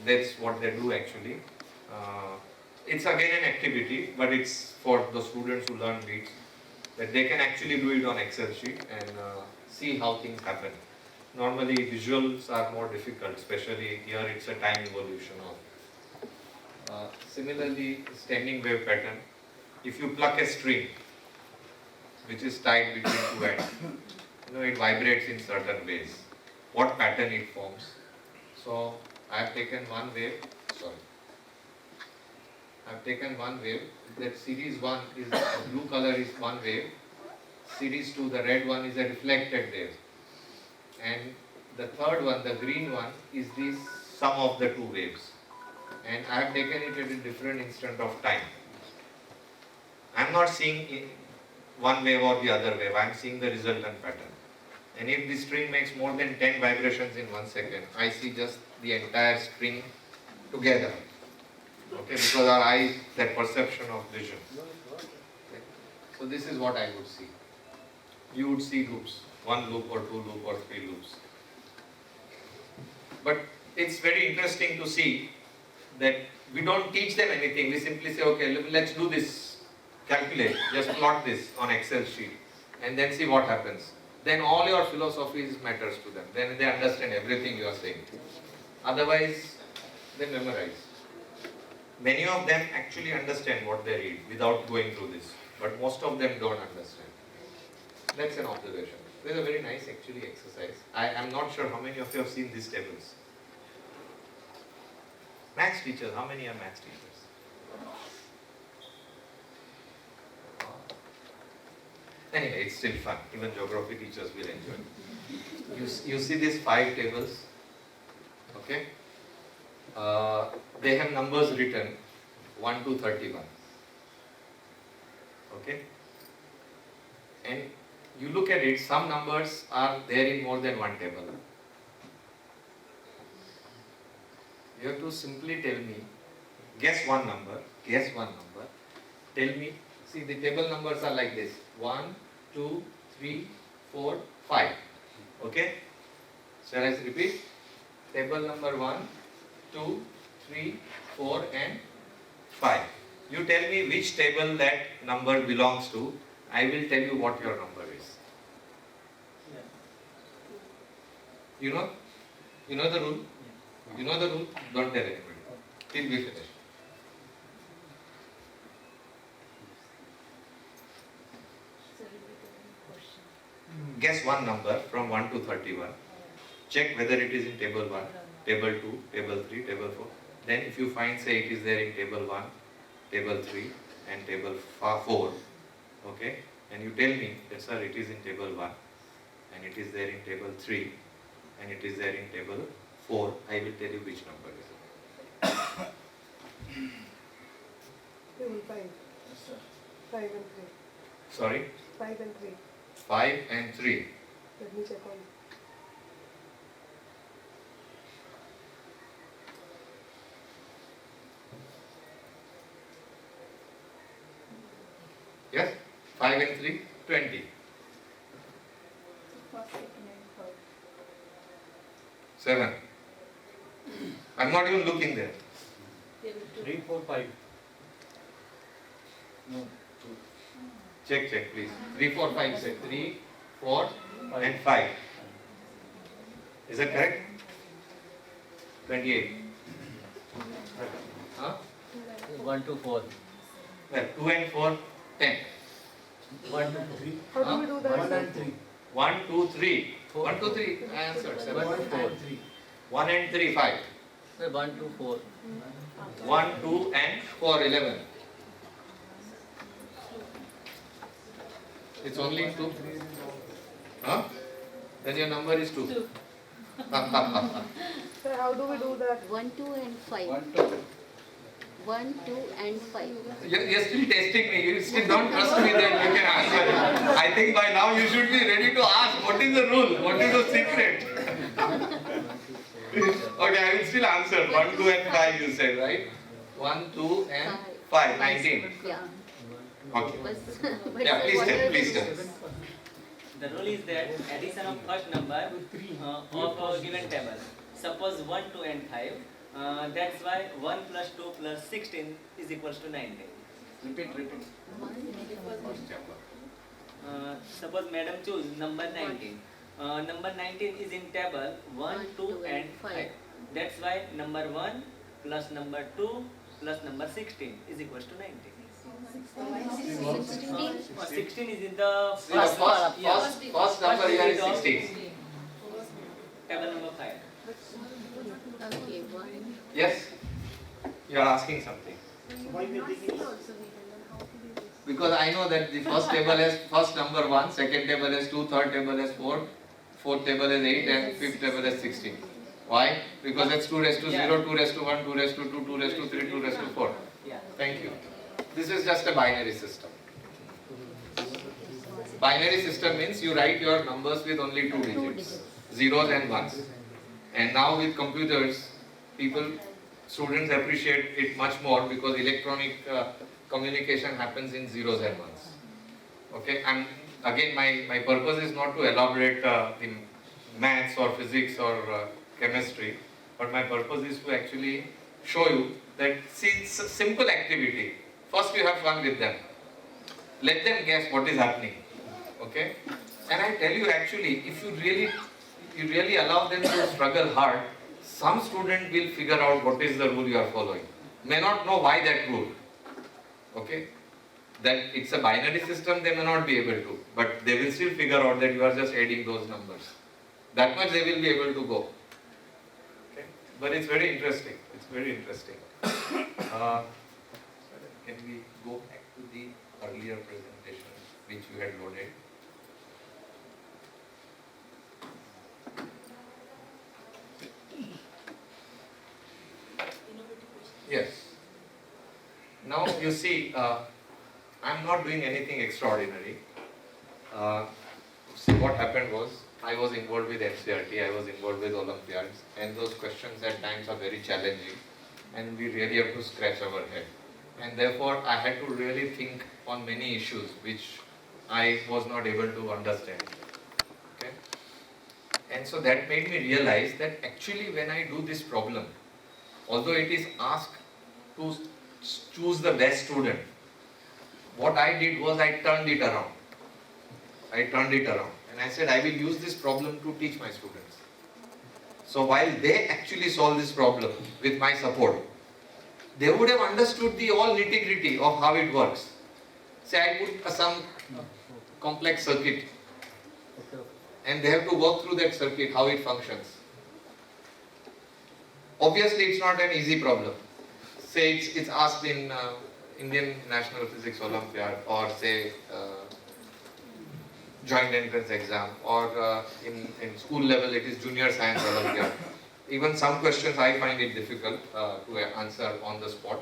that's what they do actually. It's again an activity, but it's for the students who learn beats, that they can actually do it on Excel sheet and see how things happen. Normally visuals are more difficult, especially here it's a time evolution of. Similarly, standing wave pattern, if you pluck a string which is tied between two ends, it vibrates in certain ways. What pattern it forms? So I have taken one wave, that series 1 is the blue color is one wave, series 2 the red one is a reflected wave, and the third one, the green one, is the sum of the two waves, and I have taken it at a different instant of time. I am not seeing one wave or the other wave, I am seeing the resultant pattern. And if the string makes more than 10 vibrations in 1 second, I see just the entire string together. Okay, because our eyes, that perception of vision. Okay. So this is what I would see. You would see loops, one loop or two loop or three loops. But it's very interesting to see that we don't teach them anything. We simply say, okay, let's do this, calculate, just plot this on Excel sheet and then see what happens. Then all your philosophies matters to them. Then they understand everything you are saying. Otherwise, they memorize. Many of them actually understand what they read without going through this, but most of them don't understand. That's an observation. It's a very nice actually exercise. I am not sure how many of you have seen these tables. Maths teachers, how many are maths teachers? Anyway, it's still fun. Even geography teachers will enjoy. You see these 5 tables, okay? They have numbers written 1 to 31, okay? And you look at it, some numbers are there in more than one table. You have to simply tell me, guess one number, tell me, see the table numbers are like this, 1, 2, 3, 4, 5, okay? Shall I repeat? Table number 1, 2, 3, 4 and 5. You tell me which table that number belongs to, I will tell you what your number is. You know? You know the rule? You know the rule? Don't tell anybody. Till we finish. Guess one number from 1 to 31. Check whether it is in table 1, table 2, table 3, table 4. Then if you find, say it is there in table 1, table 3 and table 4, okay, and you tell me that sir it is in table 1 and it is there in table 3 and it is there in table 4, I will tell you which number it is. Table 5. 5 and 3. Sorry? 5 and 3. 5 and 3. Let me check on. Yes? 5 and 3, 20. First, second and third. 7. I'm not even looking there. 3, 4, 5. No. Check, please. 3, 4, 5, say 3, 4 and 5. Is that correct? 28. Huh? 1 to 4. Well, 2 and 4, 10. 1 to 3. How do we do that? 1 and 3. 1, 2, 3. 1, 2, 3. I answered. 7. 1 and 3. 1 and 3, 5. Sir, 1 to 4. 1, 2 and 4, 11. It's only 2. Huh? Then your number is 2. Two. So how do we do that? 1, 2 and 5. 1, 2. 1, 2 and 5. You're still testing me. You still don't trust me that you can answer. I think by now you should be ready to ask what is the rule, what is the secret. Okay, I will still answer. 1, 2 and 5 you said, right? 1, 2 and 5, 19. Yeah. Okay. But Yeah, please tell, please tell. The rule is that addition of first number of a given table. Suppose 1, 2 and 5. That's why 1 plus 2 plus 16 is equals to 19. Repeat. Suppose madam choose number 19. Number 19 is in table 1, 2 and 5. That's why number 1 plus number 2 plus number 16 is equals to 19. 16 is in the See, the first number here is 16. table number 5. Okay, 1. Yes? You are asking something. Because I know that the first table has first number 1, second table has 2, third table has 4, fourth table has 8 and fifth table has 16. Why? Because that's 2 raised to 0, 2 raised to 1, 2 raised to 2, 2 raised to 3, 2 raised to 4. Yeah. Thank you. This is just a binary system. Binary system means you write your numbers with only 2 digits, zeros and ones. And now with computers, students appreciate it much more because electronic communication happens in zeros and ones. Okay, and again my purpose is not to elaborate in maths or physics or chemistry, but my purpose is to actually show you that see, it's a simple activity. First you have fun with them. Let them guess what is happening. Okay? And I tell you actually, if you really allow them to struggle hard, some student will figure out what is the rule you are following. May not know why that rule. Okay? That it's a binary system, they may not be able to. But they will still figure out that you are just adding those numbers. That much they will be able to go. Okay? But it's very interesting. It's very interesting. Can we go back to the earlier presentation which you had loaded? Yes. Now you see, I'm not doing anything extraordinary. See what happened was, I was involved with NCERT, I was involved with Olympiads, and those questions at times are very challenging, and we really have to scratch our head. And therefore, I had to really think on many issues which I was not able to understand. Okay? And so that made me realize that actually when I do this problem, although it is asked to choose the best student, what I did was I turned it around. And I said I will use this problem to teach my students. So while they actually solve this problem with my support, they would have understood the all nitty-gritty of how it works. Say I put some complex circuit and they have to work through that circuit, how it functions. Obviously it's not an easy problem. Say it's asked in Indian National Physics Olympiad, or say joint entrance exam, or in school level it is Junior Science Olympiad. Even some questions I find it difficult to answer on the spot.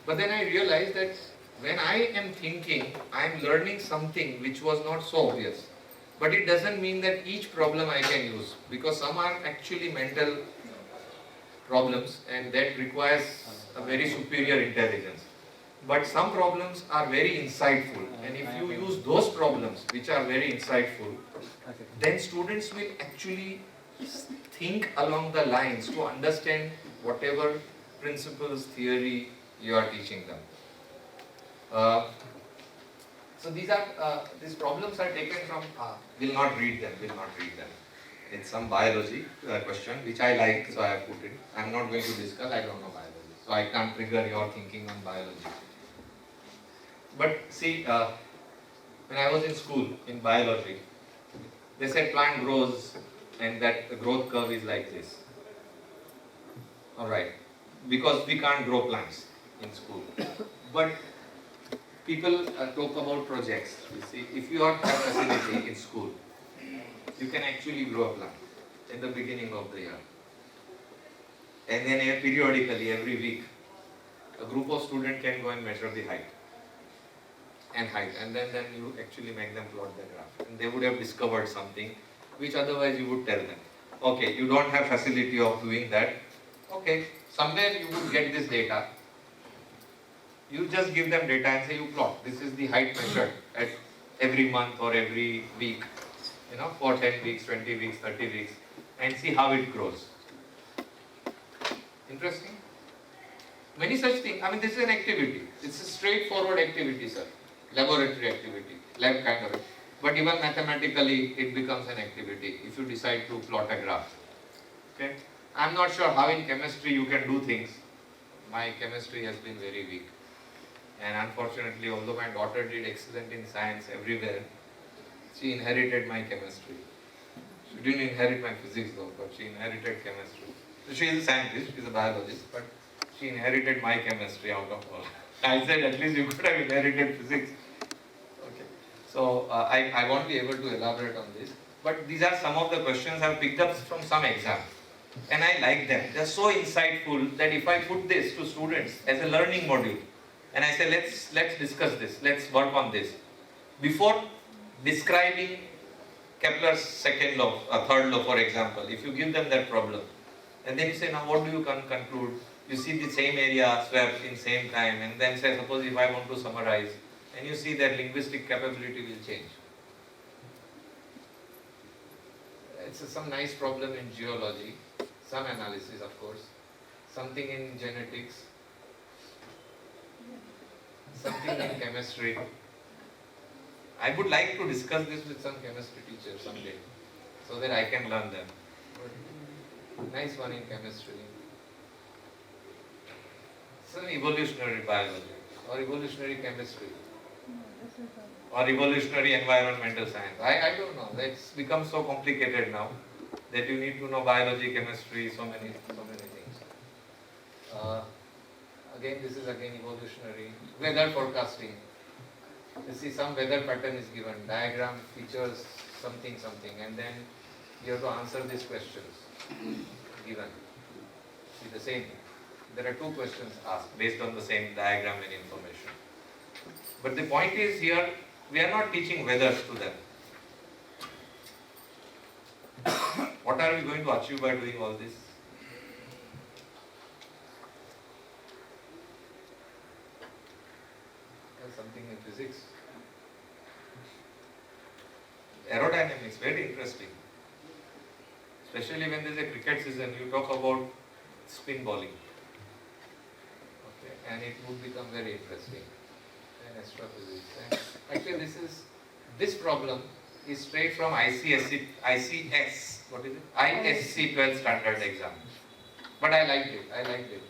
But then I realized that when I am thinking, I am learning something which was not so obvious. But it doesn't mean that each problem I can use, because some are actually mental problems and that requires a very superior intelligence. But some problems are very insightful, and if you use those problems which are very insightful, then students will actually think along the lines to understand whatever principles, theory you are teaching them. So these problems are taken from, will not read them. It's some biology question which I like, so I have put it. I am not going to discuss, I don't know biology. So I can't trigger your thinking on biology. But see, when I was in school, in biology, they said plant grows and that the growth curve is like this. Alright, because we can't grow plants in school. But people talk about projects. You see, if you have facility in school, you can actually grow a plant in the beginning of the year. And then periodically, every week, a group of students can go and measure the height. And then you actually make them plot the graph. And they would have discovered something which otherwise you would tell them. Okay, you don't have facility of doing that. Okay, somewhere you would get this data. You just give them data and say you plot. This is the height measured at every month or every week. For 10 weeks, 20 weeks, 30 weeks, and see how it grows. Interesting? Many such things. I mean, this is an activity. It's a straightforward activity, sir. Laboratory activity, lab kind of it. But even mathematically, it becomes an activity if you decide to plot a graph. Okay? I'm not sure how in chemistry you can do things. My chemistry has been very weak. And unfortunately, although my daughter did excellent in science everywhere, she inherited my chemistry. She didn't inherit my physics though, but she inherited chemistry. So she is a scientist, she is a biologist, but she inherited my chemistry out of all. I said at least you could have inherited physics. Okay. So I won't be able to elaborate on this. But these are some of the questions I've picked up from some exams. And I like them. They're so insightful that if I put this to students as a learning module, and I say let's discuss this, let's work on this. Before describing Kepler's second law, third law for example, if you give them that problem, and then you say, now what do you conclude? You see the same area swept in same time, and then say, suppose if I want to summarize, and you see that linguistic capability will change. It's some nice problem in geology, some analysis of course, something in genetics, something in chemistry. I would like to discuss this with some chemistry teacher someday, so that I can learn them. Nice one in chemistry. Some evolutionary biology, or evolutionary chemistry, or evolutionary environmental science. I don't know. It's become so complicated now that you need to know biology, chemistry, so many things. Again, this is again evolutionary. Weather forecasting. You see, some weather pattern is given, diagram features something, and then you have to answer these questions given. See the same. There are two questions asked based on the same diagram and information. But the point is here, we are not teaching weathers to them. What are we going to achieve by doing all this? Something in physics. Aerodynamics, very interesting. Especially when there is a cricket season, you talk about spin bowling. Okay, and it would become very interesting. And astrophysics. And actually, this problem is straight from ICS, what is it? ISC 12th standard exam. But I liked it.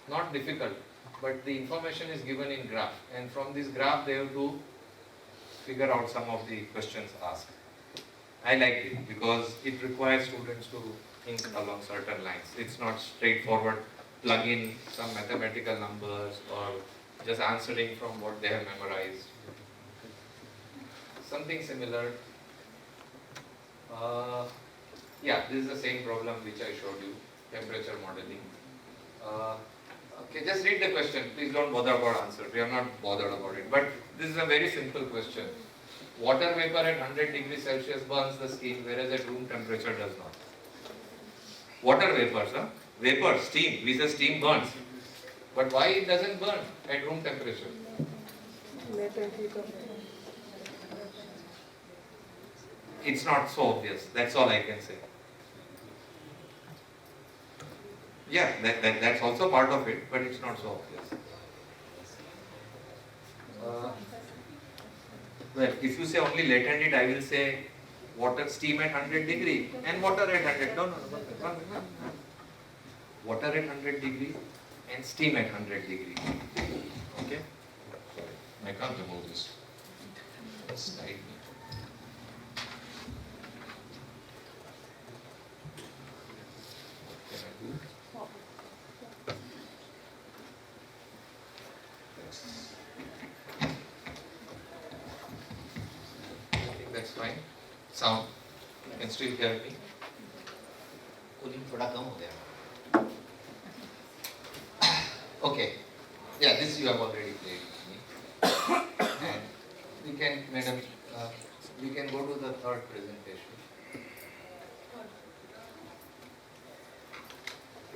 Not difficult. But the information is given in graph, and from this graph they have to figure out some of the questions asked. I like it because it requires students to think along certain lines. It's not straightforward, plug in some mathematical numbers or just answering from what they have memorized. Something similar. Yeah, this is the same problem which I showed you, temperature modeling. Okay, just read the question. Please don't bother about answer. We are not bothered about it. But this is a very simple question. Water vapor at 100 degrees Celsius burns the skin, whereas at room temperature does not. Water vapors, huh? Vapor, steam. We say steam burns. But why it doesn't burn at room temperature? It's not so obvious. That's all I can say. Yeah, that's also part of it, but it's not so obvious. Well, if you say only latent heat, I will say water, steam at 100 degree and water at 100. No. Water at 100 degree and steam at 100 degree. Okay? Sorry, I can't remove this. Let's tighten it. What can I do? that's fine. Sound, you can still hear me. Cooling थोड़ा कम हो गया. Okay, yeah, this you have already played with me. And we can, madam, we can go to the third presentation.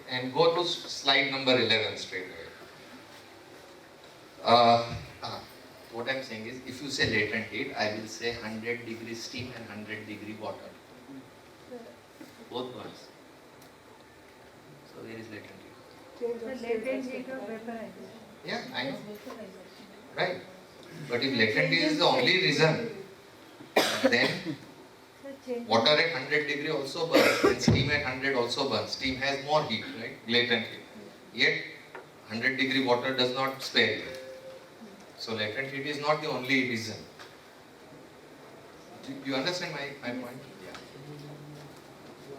And go to slide number 11 straight away. What I'm saying is, if you say latent heat, I will say 100 degree steam and 100 degree water. Both ones. So where is latent heat? The latent heat of vaporization. Yeah, I know. Right. But if latent heat is the only reason, then water at 100 degree also burns, and steam at 100 also burns. Steam has more heat, right? Latent heat. Yet 100 degree water does not spare you. So latent heat is not the only reason. Do you understand my point? Yeah.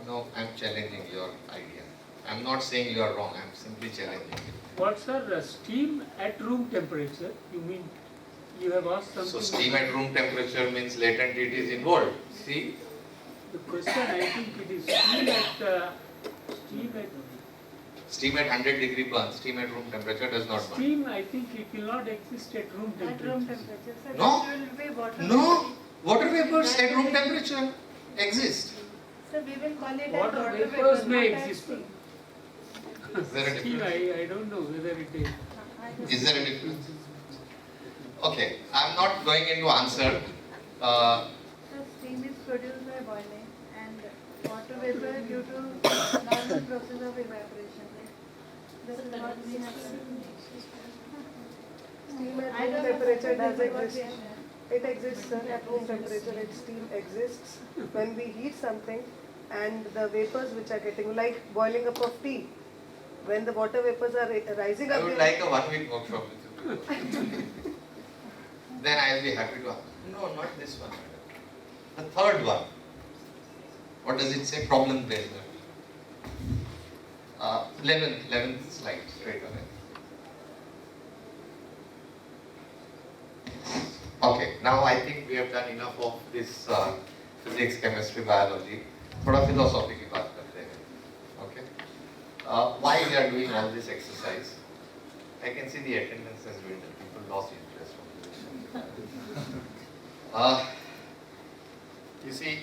No, I'm challenging your idea. I'm not saying you are wrong, I'm simply challenging it. What's sir, steam at room temperature? You mean, you have asked something? So steam at room temperature means latent heat is involved. See? The question, I think it is Steam at 100 degree burns, steam at room temperature does not burn. Steam, I think it will not exist at room temperature. At room temperature. So No. that will be water. No, water vapors at room temperature exist. So we will call it Water as vapors vapor, may not as exist. steam. Is there a Steam, difference? I don't know whether it is. Is there a difference? Okay, I'm not going into answer. So steam is produced by boiling and water vapor due to normal process of evaporation. This is what we have done. Steam at I room don't know temperature does what we exist. have done. It exists, sir, at room temperature. Its steam exists. When we heat something and the vapors which are getting, like boiling up of tea, when the water vapors are rising I up, would like a 1 week workshop with you. Then I will be happy to answer. No, not this one. The third one. What does it say? Problem based. 11th slide, straight away. Okay, now I think we have done enough of this physics, chemistry, biology. थोड़ा philosophy की बात करते हैं. Okay. Why we are doing all this exercise? I can see the attendance has dwindled. People lost interest from this. You see,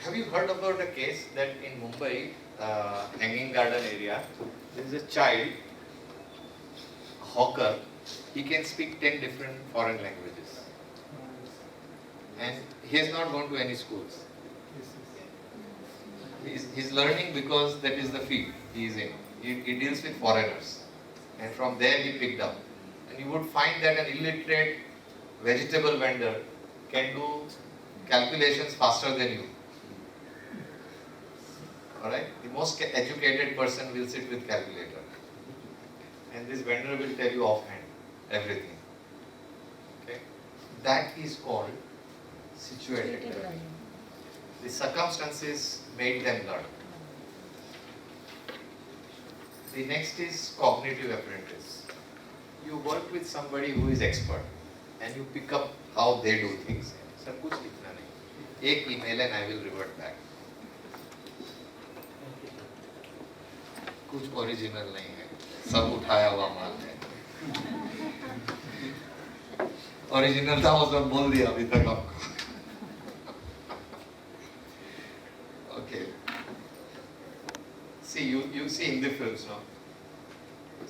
have you heard about a case that in Mumbai, Hanging Garden area, there is a child, a hawker, he can speak 10 different foreign languages. And he has not gone to any schools. He's learning because that is the field he is in. He deals with foreigners. And from there he picked up. And you would find that an illiterate vegetable vendor can do calculations faster than you. Alright? The most educated person will sit with calculator. And this vendor will tell you offhand everything. Okay? That is called situated learning. The circumstances made them learn. The next is cognitive apprentice. You work with somebody who is expert and you pick up how they do things. Sir, कुछ लिखना नहीं. एक email and I will revert back. कुछ original नहीं है, सब उठाया हुआ माल है. ओरिजिनल था वो सब बोल दिया अभी तक आपको. Okay. See, you see Hindi films now.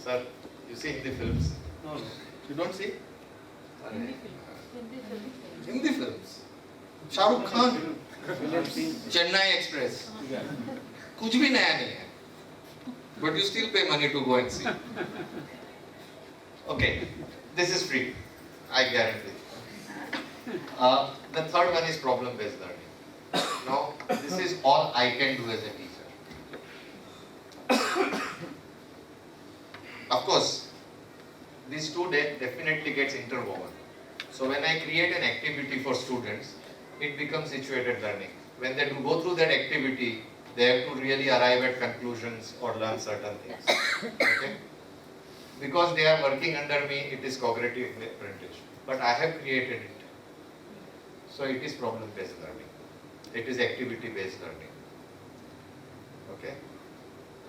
Sir, you see Hindi films? No. You don't see? Hindi films. Shah Rukh Khan. Chennai Express. कुछ भी नया नहीं है. But you still pay money to go and see. Okay, this is free. I guarantee. The third one is problem-based learning. Now, this is all I can do as a teacher. Of course, this student definitely gets interwoven. So when I create an activity for students, it becomes situated learning. When they do go through that activity, they have to really arrive at conclusions or learn certain things. Okay? Because they are working under me, it is cognitive apprenticeship. But I have created it. So it is problem-based learning. It is activity-based learning. Okay.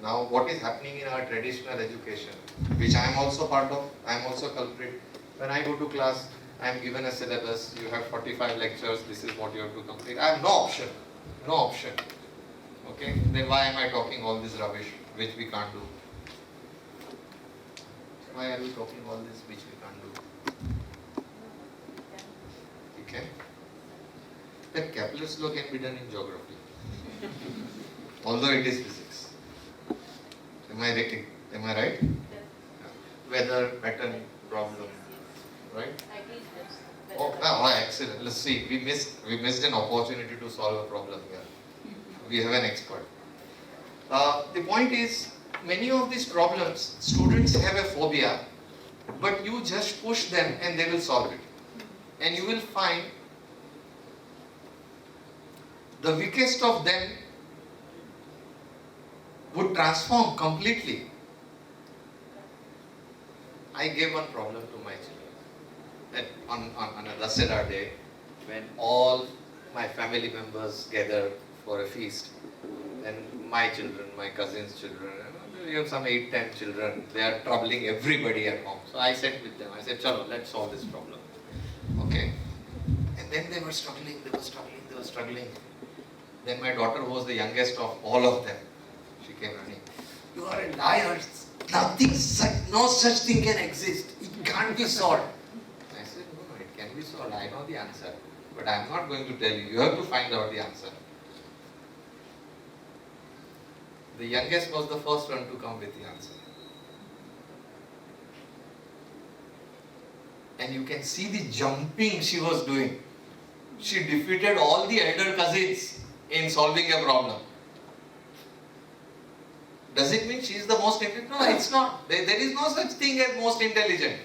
Now, what is happening in our traditional education, which I am also part of, I am also culprit. When I go to class, I am given a syllabus. You have 45 lectures. This is what you have to complete. I have no option. No option. Okay. Then why am I talking all this rubbish which we can't do? Why are we talking all this which we can't do? Okay. Then Kepler's law can be done in geography, although it is physics. Am I right? Am I right? Weather pattern problem, right? Oh, excellent. Let's see. We missed an opportunity to solve a problem here. We have an expert. The point is, many of these problems, students have a phobia, but you just push them and they will solve it. And you will find the weakest of them would transform completely. I gave one problem to my children on a Dasera day, when all my family members gather for a feast. And my children, my cousin's children, we have some 8-10 children, they are troubling everybody at home. So I sat with them, I said, chalo, let's solve this problem. Okay. And then they were struggling. Then my daughter, who was the youngest of all of them, she came running. You are a liar. No such thing can exist. It can't be solved. I said, no, it can be solved. I know the answer. But I am not going to tell you. You have to find out the answer. The youngest was the first one to come with the answer. And you can see the jumping she was doing. She defeated all the elder cousins in solving a problem. Does it mean she is the most intelligent? No, it's not. There is no such thing as most intelligent.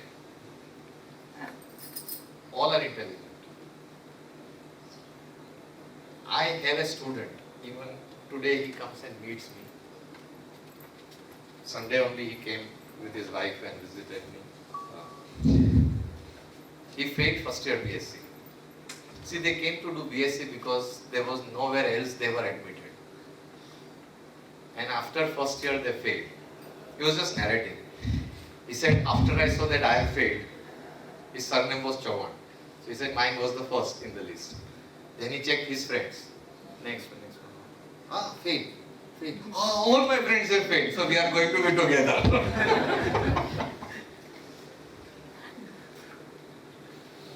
All are intelligent. I have a student, even today he comes and meets me. Sunday only he came with his wife and visited me. He failed first year BSc. See, they came to do BSc because there was nowhere else they were admitted. And after first year they failed. He was just narrating. He said, after I saw that I have failed, his surname was Chauhan. So he said, mine was the first in the list. Then he checked his friends. Next one. Failed. All my friends have failed, so we are going to be together.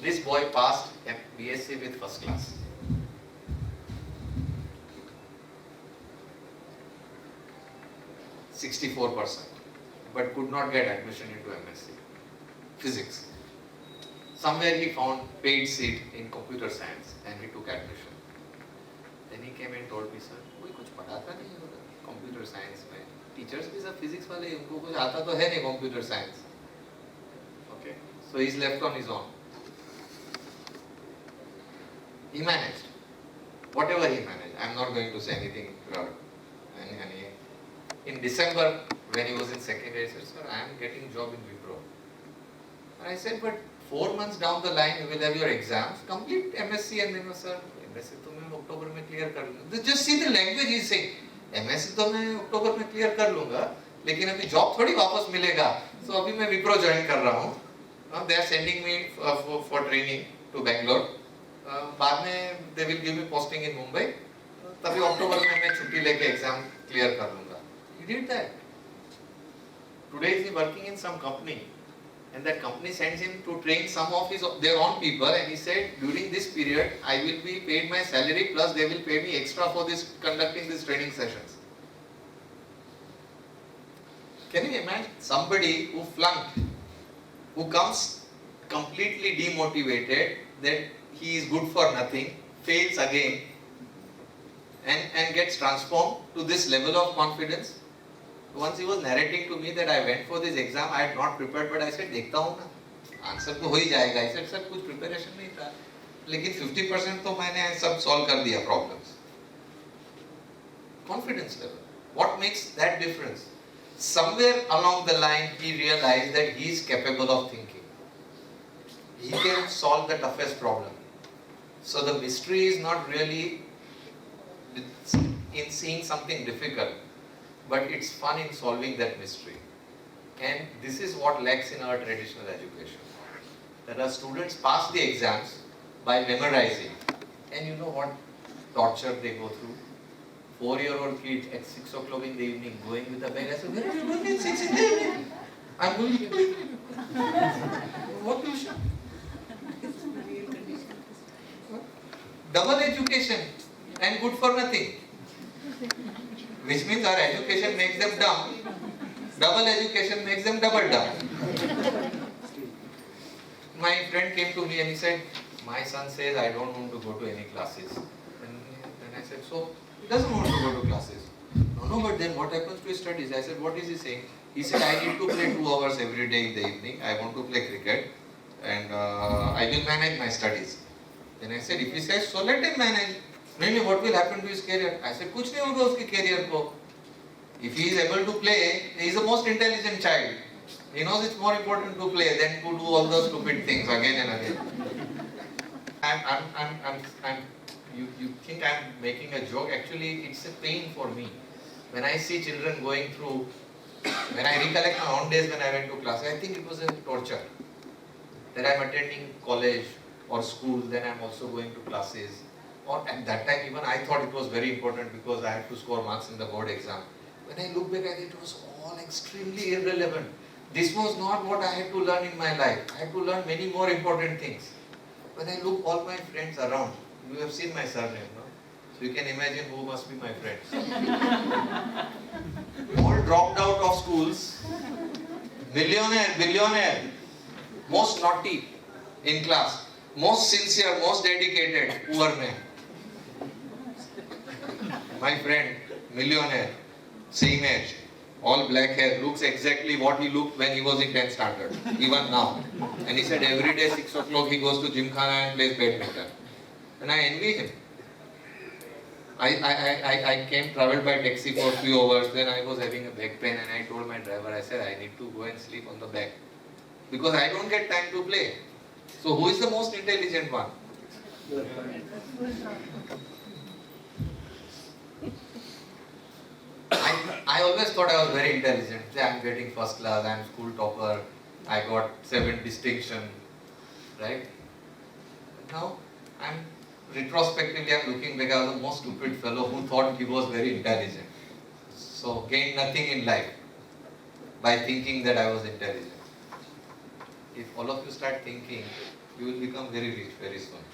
This boy passed BSc with first class. %64%, but could not get admission into MSc Physics. Somewhere he found paid seat in computer science and he took admission. Then he came and told me, sir, कोई कुछ पढ़ाता नहीं है उधर computer science में. Teachers भी सब physics वाले, उनको कुछ आता तो है नहीं computer science. Okay, so he's left on his own. He managed. Whatever he managed. I'm not going to say anything proud. In December, when he was in second year, he said, sir, I am getting job in Wipro. And I said, but 4 months down the line, you will have your exams, complete MSc, and then, sir, MSc तो मैं October में clear कर लूँगा. Just see the language he's saying. MSc तो मैं October में clear कर लूँगा, लेकिन अभी job थोड़ी वापस मिलेगा. So अभी मैं Wipro join कर रहा हूँ. They are sending me for training to Bangalore. बाद में they will give me posting in Mumbai. तभी October में मैं छुट्टी लेके exam clear कर लूँगा. He did that. Today he is working in some company, and that company sends him to train some of their own people, and he said, during this period, I will be paid my salary plus they will pay me extra for this conducting these training sessions. Can you imagine somebody who flunked, who comes completely demotivated, that he is good for nothing, fails again, and gets transformed to this level of confidence? Once he was narrating to me that I went for this exam, I had not prepared, but I said, देखता हूँ ना, answer तो हो ही जाएगा. I said, sir कुछ preparation नहीं था, लेकिन 50% तो मैंने सब सॉल्व कर दिया problems. Confidence level. What makes that difference? Somewhere along the line, he realized that he is capable of thinking. He can solve the toughest problem. So the mystery is not really in seeing something difficult, but it's fun in solving that mystery. And this is what lacks in our traditional education. That our students pass the exams by memorizing. And you know what torture they go through? 4-year-old kid at 6 o'clock in the evening going with a bag. I said, where are you going at 6 in the evening? I'm going to tuition. What tuition? Double education and good for nothing. Which means our education makes them dumb. Double education makes them double dumb. My friend came to me and he said, my son says I don't want to go to any classes. And I said, so he doesn't want to go to classes. No, but then what happens to his studies? I said, what is he saying? He said, I need to play 2 hours every day in the evening. I want to play cricket and I will manage my studies. Then I said, if he says, so let him manage. Really, what will happen to his career? I said, कुछ नहीं होगा उसके career को. If he is able to play, he is the most intelligent child. He knows it's more important to play than to do all those stupid things again and again. You think I'm making a joke? Actually, it's a pain for me. When I see children going through, when I recollect my own days when I went to class, I think it was a torture. That I'm attending college or school, then I'm also going to classes. Or at that time even I thought it was very important because I had to score marks in the board exam. When I look back at it, it was all extremely irrelevant. This was not what I had to learn in my life. I had to learn many more important things. When I look all my friends around, you have seen my surname, no? So you can imagine who must be my friends. All dropped out of schools, billionaire, most naughty in class, most sincere, most dedicated, poor man. My friend, millionaire, same age, all black hair, looks exactly what he looked when he was in 10th standard, even now. And he said every day 6 o'clock he goes to Gymkhana and plays badminton. And I envy him. I traveled by taxi for a few hours, then I was having a back pain and I told my driver, I said I need to go and sleep on the back. Because I don't get time to play. So who is the most intelligent one? I always thought I was very intelligent. Say I'm getting first class, I'm school topper, I got 7 distinction, right? Now I'm retrospectively I'm looking back, I was the most stupid fellow who thought he was very intelligent. So gained nothing in life by thinking that I was intelligent. If all of you start thinking, you will become very rich very soon.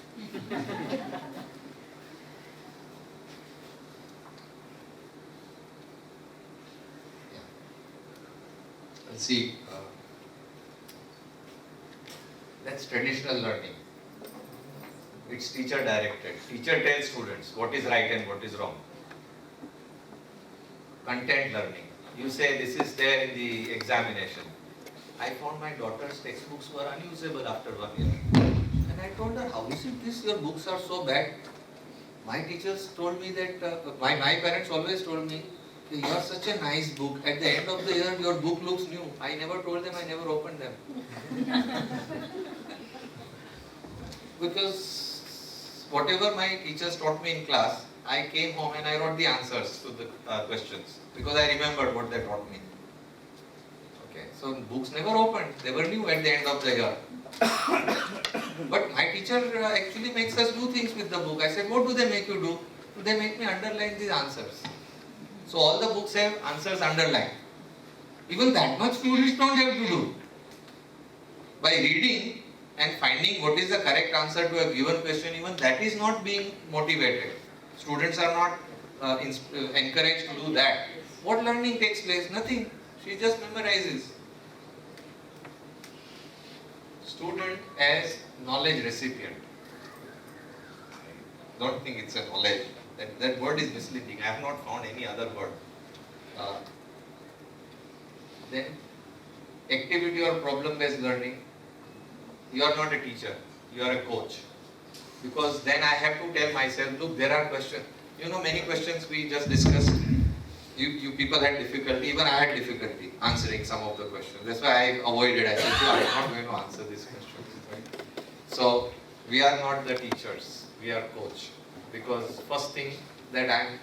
And see, that's traditional learning. It's teacher directed. Teacher tells students what is right and what is wrong. Content learning. You say this is there in the examination. I found my daughter's textbooks were unusable after 1 year. And I told her, how is it this, your books are so bad? My teachers told me that, my parents always told me, you are such a nice book. At the end of the year, your book looks new. I never told them, I never opened them. Because whatever my teachers taught me in class, I came home and I wrote the answers to the questions. Because I remembered what they taught me. Okay, so books never opened. They were new at the end of the year. But my teacher actually makes us do things with the book. I said, what do they make you do? They make me underline these answers. So all the books have answers underlined. Even that much students don't have to do. By reading and finding what is the correct answer to a given question, even that is not being motivated. Students are not encouraged to do that. What learning takes place? Nothing. She just memorizes. Student as knowledge recipient. Don't think it's a knowledge. That word is misleading. I have not found any other word. Then, activity or problem-based learning. You are not a teacher. You are a coach. Because then I have to tell myself, look, there are questions. You know, many questions we just discussed. You people had difficulty. Even I had difficulty answering some of the questions. That's why I avoided. I said, no, I'm not going to answer these questions. Right? So, we are not the teachers. we are coach. Because first thing that I am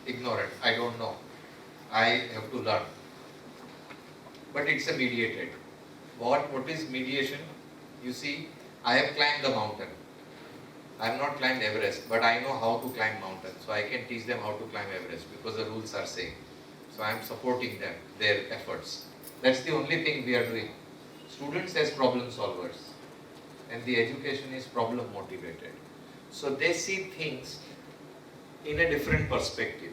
ignorant, I don't know. I have to learn. But it's a mediated. What is mediation? You see, I have climbed the mountain. I have not climbed Everest, but I know how to climb mountains. So I can teach them how to climb Everest because the rules are same. So I am supporting them, their efforts. That's the only thing we are doing. Students as problem solvers, and the education is problem motivated. So they see things in a different perspective.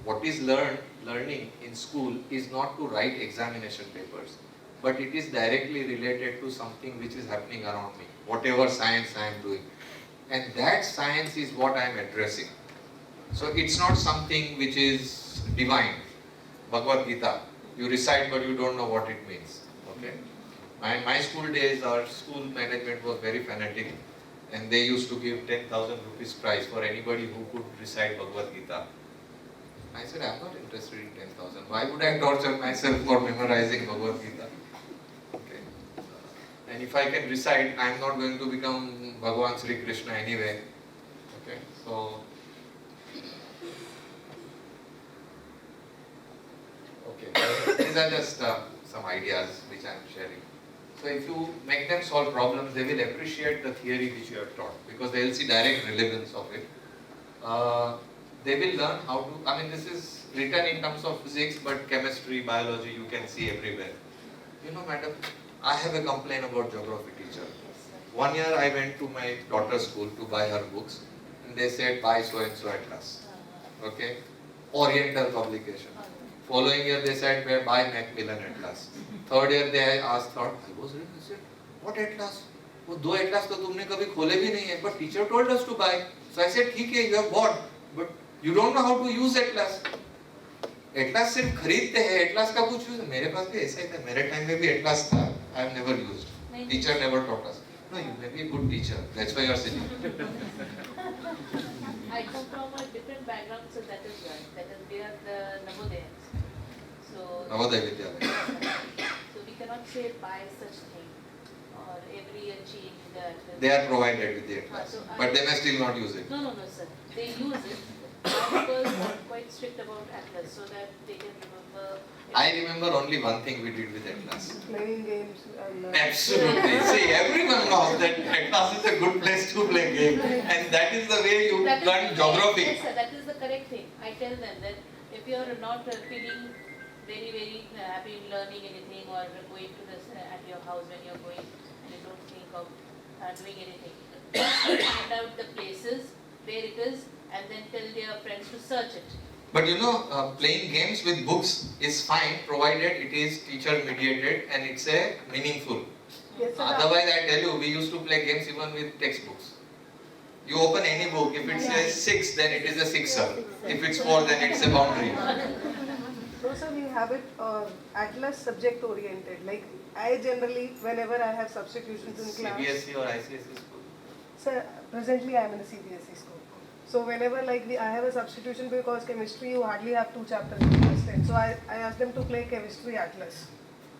What is learning in school is not to write examination papers, but it is directly related to something which is happening around me, whatever science I am doing. And that science is what I am addressing. So it's not something which is divine. Bhagavad Gita, you recite but you don't know what it means. Okay? My school days, our school management was very fanatic, and they used to give 10,000 rupees prize for anybody who could recite Bhagavad Gita. I said, I'm not interested in 10,000. Why would I torture myself for memorizing Bhagavad Gita? Okay. And if I can recite, I'm not going to become Bhagavan Sri Krishna anyway. Okay. So, okay. These are just some ideas which I'm sharing. So if you make them solve problems, they will appreciate the theory which you have taught because they will see direct relevance of it. They will learn how to, I mean this is written in terms of physics, but chemistry, biology you can see everywhere. You know madam, I have a complaint about geography teacher. One year I went to my daughter's school to buy her books and they said buy so and so atlas. Okay? Oriental publication. Following year they said buy Macmillan atlas. Third year they asked, I was reading, I said, what atlas? वो दो atlas तो तुमने कभी खोले भी नहीं है, but teacher told us to buy. So I said, ठीक है, you have bought, but you don't know how to use atlas. Atlas सिर्फ खरीदते हैं, atlas का कुछ use मेरे पास भी ऐसा ही था, मेरे time में भी atlas था, I have never used. Teacher never taught us. No, you may be a good teacher, that's why you are sitting. I come from a different background, so that is why. That is, we are the Navodayans. So, Navodaya Vidyalaya. so we cannot say buy such thing or every year change that. They are provided with the atlas, but they may still not use it. No, sir. They use it. Because are quite strict about atlas, so that they can remember. I remember only one thing we did with atlas. Playing games and Absolutely. See, everyone knows that atlas is a good place to play game, and that is the way you That is learn the geography. Yes, sir. That is the correct thing. I tell them that if you are not feeling very happy in learning anything or going to this at your house when you are going and you don't think of doing anything, find out the places where it is and then tell their friends to search it. But you know, playing games with books is fine provided it is teacher mediated and it's a meaningful. Yes, sir. Otherwise, I tell you, we used to play games even with textbooks. You open any book, if it says 6, then it is a sixer. If it's 4, then it's a boundary. No, sir, we have it atlas subject oriented. Like I generally, whenever I have substitutions in class. CBSE or ICSE school? Sir, presently I am in a CBSE school. So whenever I have a substitution because chemistry you hardly have 2 chapters in class 10. So I ask them to play chemistry atlas.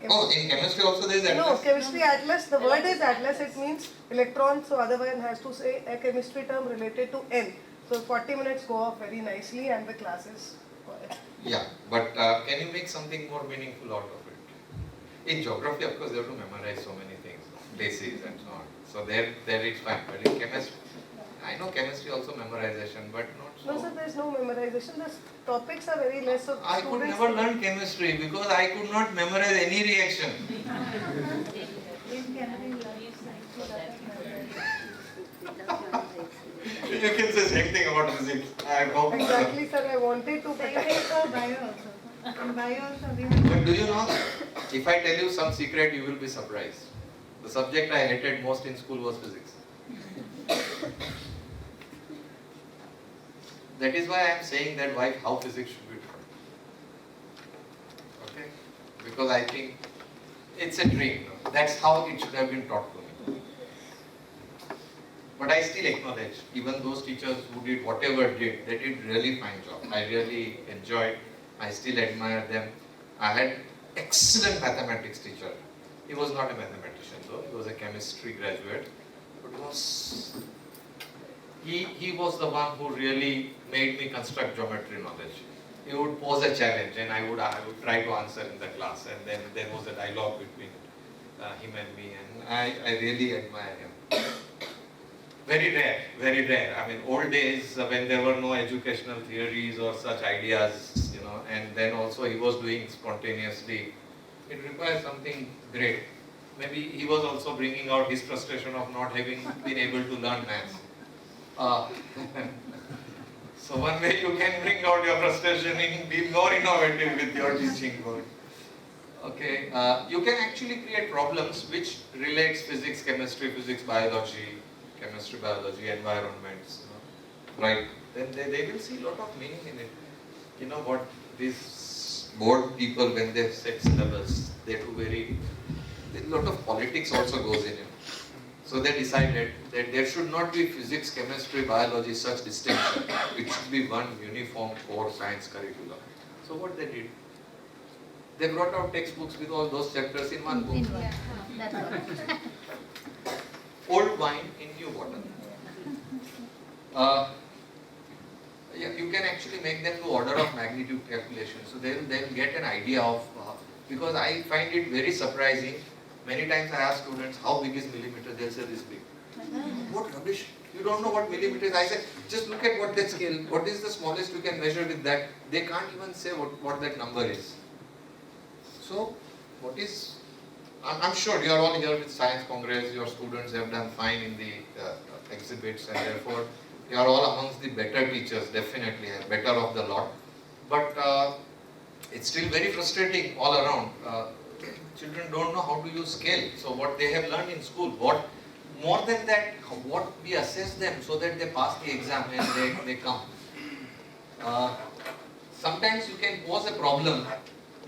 Oh, in chemistry also there is atlas? No, chemistry atlas, the word is atlas, it means electrons, so other one has to say a chemistry term related to N. So 40 minutes go off very nicely and the class is quiet. Yeah, but can you make something more meaningful out of it? In geography, of course, you have to memorize so many things, places and so on. So there it's fine. But in chemistry, I know chemistry also memorization, but not so. No, sir, there is no memorization. The topics are very less. So I could never learn chemistry because I could not memorize any reaction. You can say same thing about physics. I hope. Exactly, sir. I wanted to. Same thing for bio also. In bio also we have. But do you know, if I tell you some secret, you will be surprised. The subject I hated most in school was physics. That is why I am saying that how physics should be taught. Okay? Because I think it's a dream. That's how it should have been taught to me. But I still acknowledge, even those teachers who did whatever did, they did really fine job. I really enjoyed. I still admire them. I had excellent mathematics teacher. He was not a mathematician though. He was a chemistry graduate. But he was the one who really made me construct geometry knowledge. He would pose a challenge and I would try to answer in the class, and then there was a dialogue between him and me, and I really admire him. Very rare, very rare. I mean, old days when there were no educational theories or such ideas, you know, and then also he was doing spontaneously. It requires something great. Maybe he was also bringing out his frustration of not having been able to learn maths. So one way you can bring out your frustration in being more innovative with your teaching mode. Okay, you can actually create problems which relates physics, chemistry, chemistry, biology, environments, you know, right? Then they will see a lot of meaning in it. You know what, these board people, when they set syllabus, they do a lot of politics also goes in it. So they decided that there should not be physics, chemistry, biology, such distinction. It should be one uniform core science curriculum. So what they did, they brought out textbooks with all those chapters in one book. Old wine in new bottle. Yeah, you can actually make them do order of magnitude calculation. So they'll get an idea of, because I find it very surprising. Many times I ask students, how big is millimeter? They'll say this big. What rubbish? You don't know what millimeter is. I said, just look at what that scale, what is the smallest you can measure with that? They can't even say what that number is. So, what is, I'm sure you are all here with Science Congress, your students have done fine in the exhibits, and therefore you are all amongst the better teachers, definitely, better of the lot. But it's still very frustrating all around. Children don't know how to use scale. So what they have learned in school, more than that, what we assess them so that they pass the exam and they come. Sometimes you can pose a problem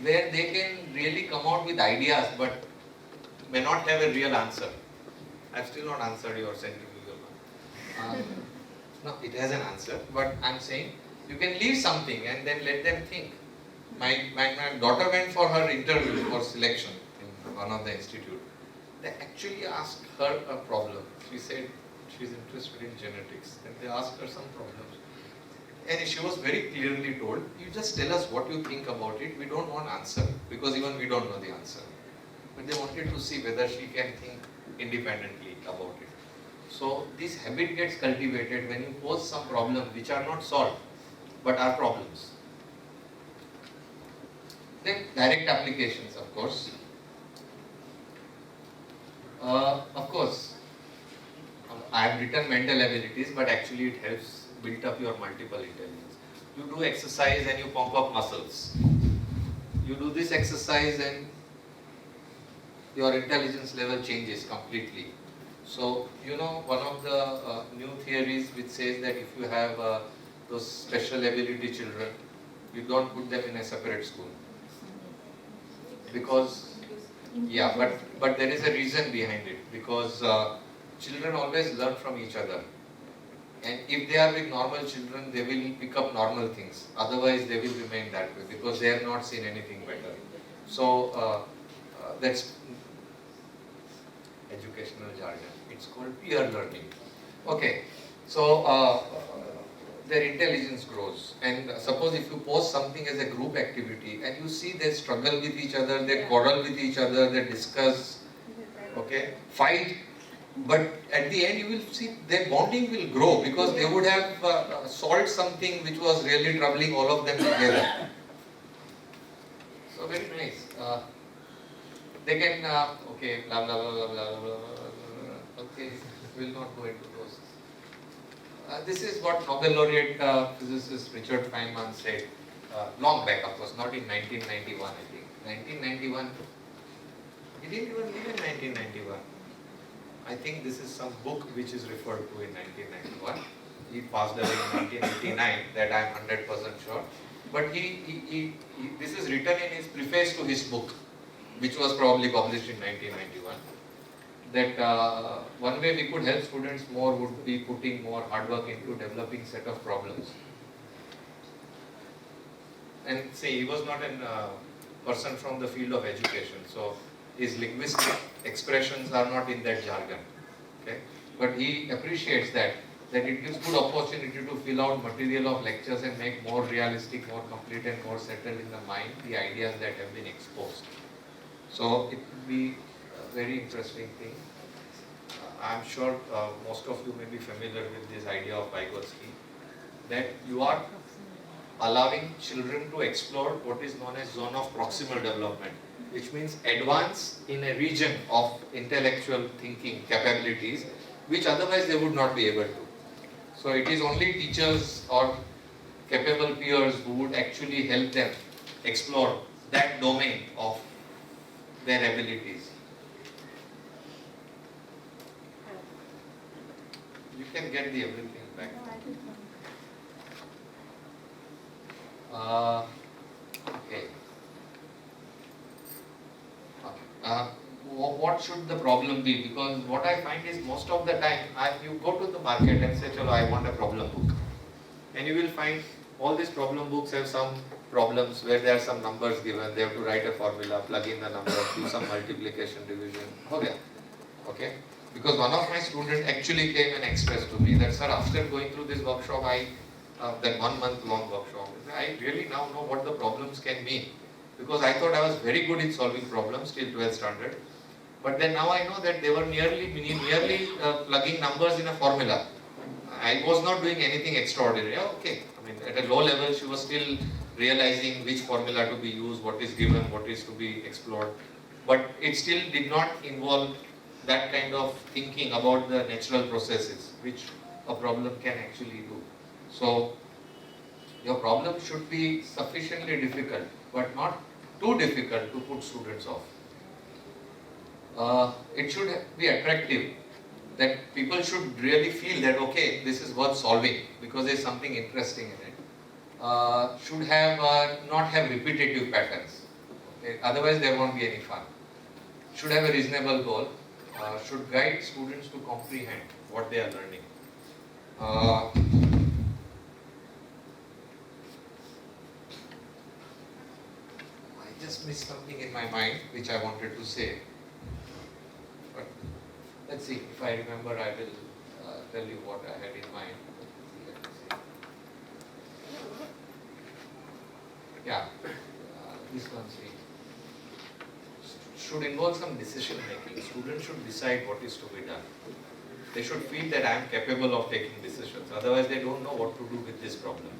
where they can really come out with ideas but may not have a real answer. I've still not answered your centrifugal one. No, it has an answer, but I'm saying you can leave something and then let them think. My daughter went for her interview for selection in one of the institute. They actually asked her a problem. She said she's interested in genetics, and they asked her some problems. And she was very clearly told, you just tell us what you think about it, we don't want answer, because even we don't know the answer. But they wanted to see whether she can think independently about it. So this habit gets cultivated when you pose some problems which are not solved, but are problems. Then direct applications, of course. I have written mental abilities, but actually it helps build up your multiple intelligence. You do exercise and you pump up muscles. You do this exercise and your intelligence level changes completely. So, you know, one of the new theories which says that if you have those special ability children, you don't put them in a separate school. Because, yeah, but there is a reason behind it. Because children always learn from each other. And if they are with normal children, they will pick up normal things. Otherwise, they will remain that way because they have not seen anything better. So, that's educational jargon. It's called peer learning. Okay, so their intelligence grows. And suppose if you post something as a group activity and you see they struggle with each other, they quarrel with each other, they discuss, okay, fight. But at the end you will see their bonding will grow because they would have solved something which was really troubling all of them together. So very nice. They can, okay, blah blah blah blah blah blah blah. Okay, we will not go into those. This is what Nobel laureate physicist Richard Feynman said long back, of course, not in 1991, I think. 1991, he didn't even live in 1991. I think this is some book which is referred to in 1991. He passed away in 1989, that I am 100% sure. But this is written in his preface to his book, which was probably published in 1991. That one way we could help students more would be putting more hard work into developing set of problems. And say he was not a person from the field of education, so his linguistic expressions are not in that jargon. Okay? But he appreciates that that it gives good opportunity to fill out material of lectures and make more realistic, more complete and more settled in the mind the ideas that have been exposed. So it will be a very interesting thing. I'm sure most of you may be familiar with this idea of Vygotsky, that you are allowing children to explore what is known as zone of proximal development, which means advance in a region of intellectual thinking capabilities which otherwise they would not be able to. So it is only teachers or capable peers who would actually help them explore that domain of their abilities. You can get the everything back. Okay. What should the problem be? Because what I find is most of the time, you go to the market and say, "Chalo, I want a problem book," and you will find all these problem books have some problems where there are some numbers given. They have to write a formula, plug in the number, do some multiplication, division. Okay. Because one of my students actually came and expressed to me that, "Sir, after going through this workshop, that 1 month long workshop, I really now know what the problems can mean. Because I thought I was very good in solving problems till 12th standard. But then now I know that they were merely plugging numbers in a formula. I was not doing anything extraordinary." Okay. I mean, at a low level, she was still realizing which formula to be used, what is given, what is to be explored. But it still did not involve that kind of thinking about the natural processes, which a problem can actually do. So, your problem should be sufficiently difficult, but not too difficult to put students off. It should be attractive, that people should really feel that, okay, this is worth solving because there is something interesting in it. Should have not have repetitive patterns. Okay? Otherwise, there won't be any fun. Should have a reasonable goal. Should guide students to comprehend what they are learning. I just missed something in my mind which I wanted to say. But let's see, if I remember, I will tell you what I had in mind. Let me see. Yeah, this one, see. Should involve some decision making. Students should decide what is to be done. They should feel that I am capable of taking decisions. Otherwise, they don't know what to do with this problem.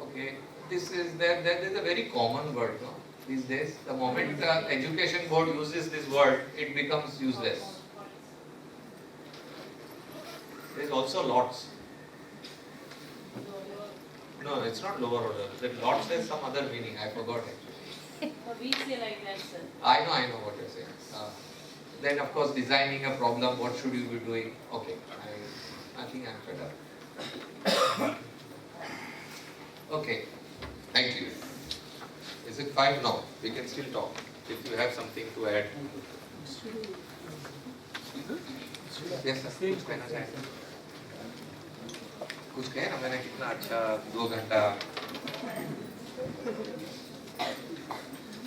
Okay, this is there is a very common word, no? These days. The moment the education board uses this word, it becomes useless. There is also lots. No, it's not lower order. That lots has some other meaning. I forgot actually. We say like that, sir. I know what you're saying. Then of course designing a problem, what should you be doing? Okay, I think I'm fed up. Okay, thank you. Is it fine? No, we can still talk. If you have something to add. Yes, sir. कुछ कहना चाहेंगे? कुछ कहे ना, मैंने कितना अच्छा 2 घंटा.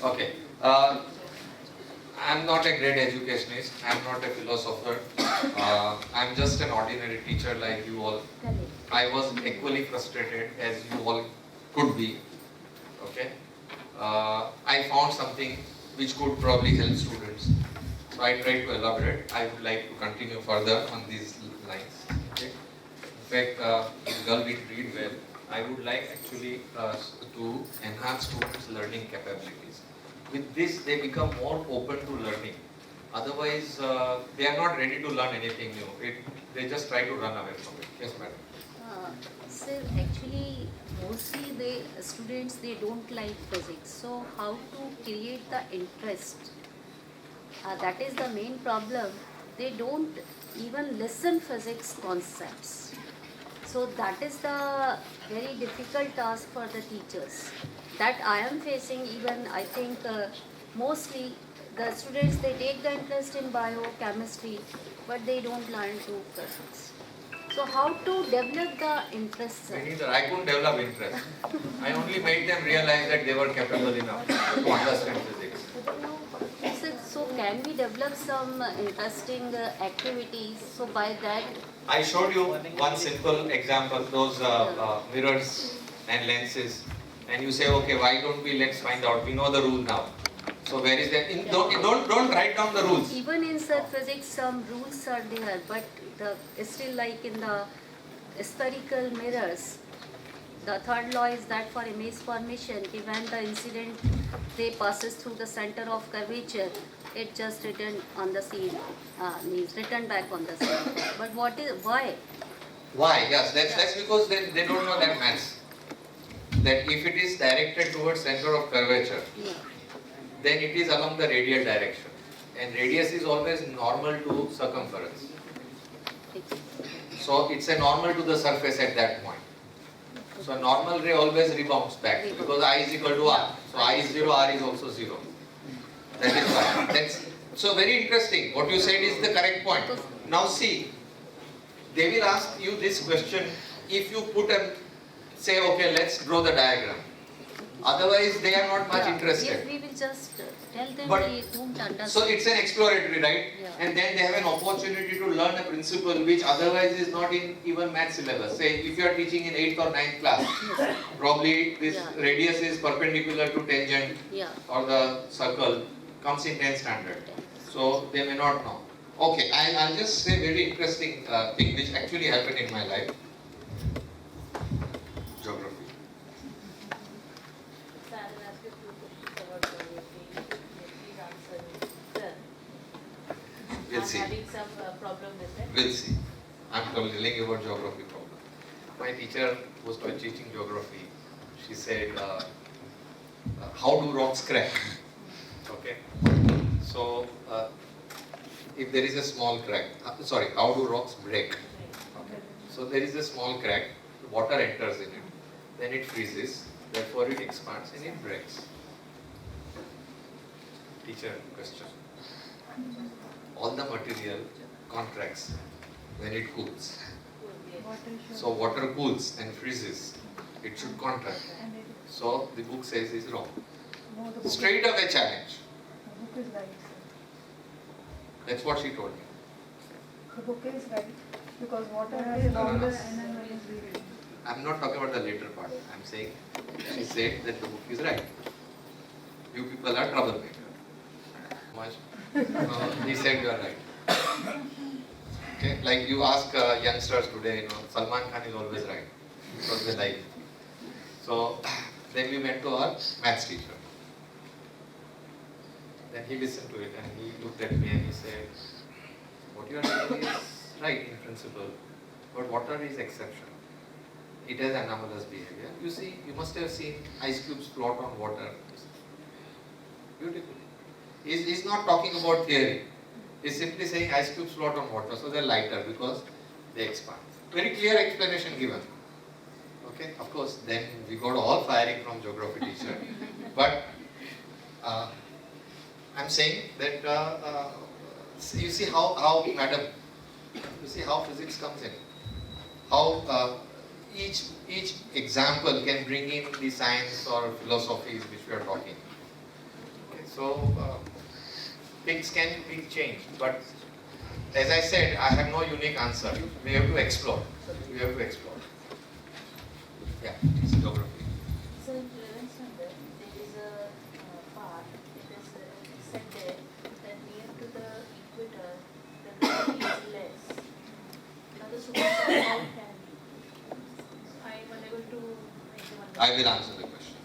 Okay. I'm not a great educationist. I'm not a philosopher. I'm just an ordinary teacher like you all. I was equally frustrated as you all could be. Okay. I found something which could probably help students. So I tried to elaborate. I would like to continue further on these lines. Okay. In fact, this girl did read well. I would like actually to enhance students' learning capabilities. With this, they become more open to learning. Otherwise, they are not ready to learn anything new. They just try to run away from it. Yes, madam. Sir, actually, mostly the students, they don't like physics. So how to create the interest? That is the main problem. They don't even listen physics concepts. So that is the very difficult task for the teachers. That I am facing. Even I think mostly the students, they take the interest in biochemistry, but they don't learn to physics. So how to develop the interest, sir? Me neither. I couldn't develop interest. I only made them realize that they were capable enough to understand physics. So can we develop some interesting activities? So by that, I showed you one simple example, those mirrors and lenses, and you say, okay, why don't we, let's find out, we know the rule now. So where is that? Don't write down the rules. even in physics some rules are there, but still like in the spherical mirrors, the third law is that for image formation, when the incident ray passes through the center of curvature, it just written on the scene, means written back on the scene. But why? Why? Yes, that's because they don't know that maths. That if it is directed towards center of curvature, Yeah. then it is along the radial direction. And radius is always normal to circumference. So it's a normal to the surface at that point. So normal ray always rebounds back because I is equal to R. So I is 0, R is also 0. That is why. That's so very interesting. What you said is the correct point. Now see, they will ask you this question if you put a, say, okay, let's draw the diagram. Otherwise, they are not much interested. Yes, we will just tell them But- we don't understand. So it's an exploratory, right? Yeah. And then they have an opportunity to learn a principle which otherwise is not in even math syllabus. Say if you are teaching in 8th or 9th class, probably this Yeah. radius is perpendicular to tangent Yeah. or the circle comes in 10th standard. So they may not know. Okay, I'll just say very interesting thing which actually happened in my life. Geography. So I will ask you two questions about geography. Please answer it. Sir, We'll I'm see. having some problem with it. We'll see. I'm telling you about geography problem. My teacher was teaching geography. She said, how do rocks crack? Okay. So, if there is a small crack, how do rocks break? Okay. So there is a small crack, water enters in it, then it freezes, therefore it expands and it breaks. Teacher, question. All the material contracts when it cools. So water cools and freezes, it should contract. So the book says is wrong. No, the book Straight away challenge. The book is right, sir. That's what she told me. The book is right because water That has is No, all no, no. the analysis we read. I'm not talking about the later part. I'm saying she said that the book is right. You people are troublemaker. Much. He said you are right. Okay, like you ask youngsters today, Salman Khan is always right because they like it. So then we went to our maths teacher. Then he listened to it and he looked at me and he said, what you are saying is right in principle, but water is exception. It has anomalous behavior. You see, you must have seen ice cubes float on water. Beautifully. He's not talking about theory. He's simply saying ice cubes float on water, so they're lighter because they expand. Very clear explanation given. Okay, of course, then we got all firing from geography teacher. But I'm saying that you see how madam, you see how physics comes in. How each example can bring in the science or philosophies which we are talking. Okay, so things can be changed, but as I said, I have no unique answer. We have to explore. We have to explore. Yeah, it's geography. So in 11th standard, there is a part, it is said there that near to the equator, the gravity is less. Now the students are how can I am unable to make them understand. I will answer the question.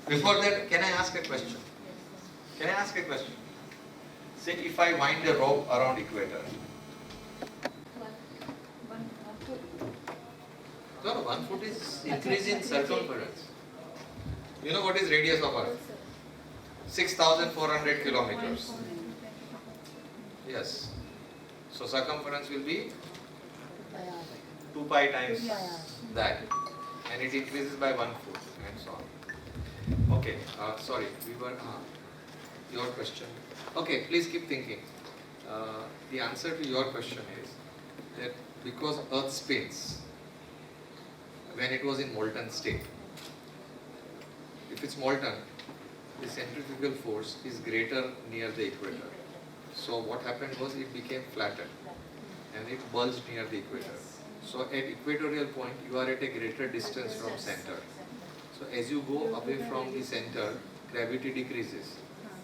Before that, can I ask a question? Can I ask a question? Say if I wind a rope around equator. No, 1 foot is increase in circumference. You know what is radius of Earth? 6,400 kilometers. Yes. So circumference will be 2 pi times that, and it increases by 1 foot and so on. Okay, sorry, we were your question. Okay, please keep thinking. The answer to your question is that because Earth spins when it was in molten state. If it's molten, the centrifugal force is greater near the equator. So what happened was it became flatter and it bulged near the equator. So at equatorial point you are at a greater distance from center. So as you go away from the center, gravity decreases.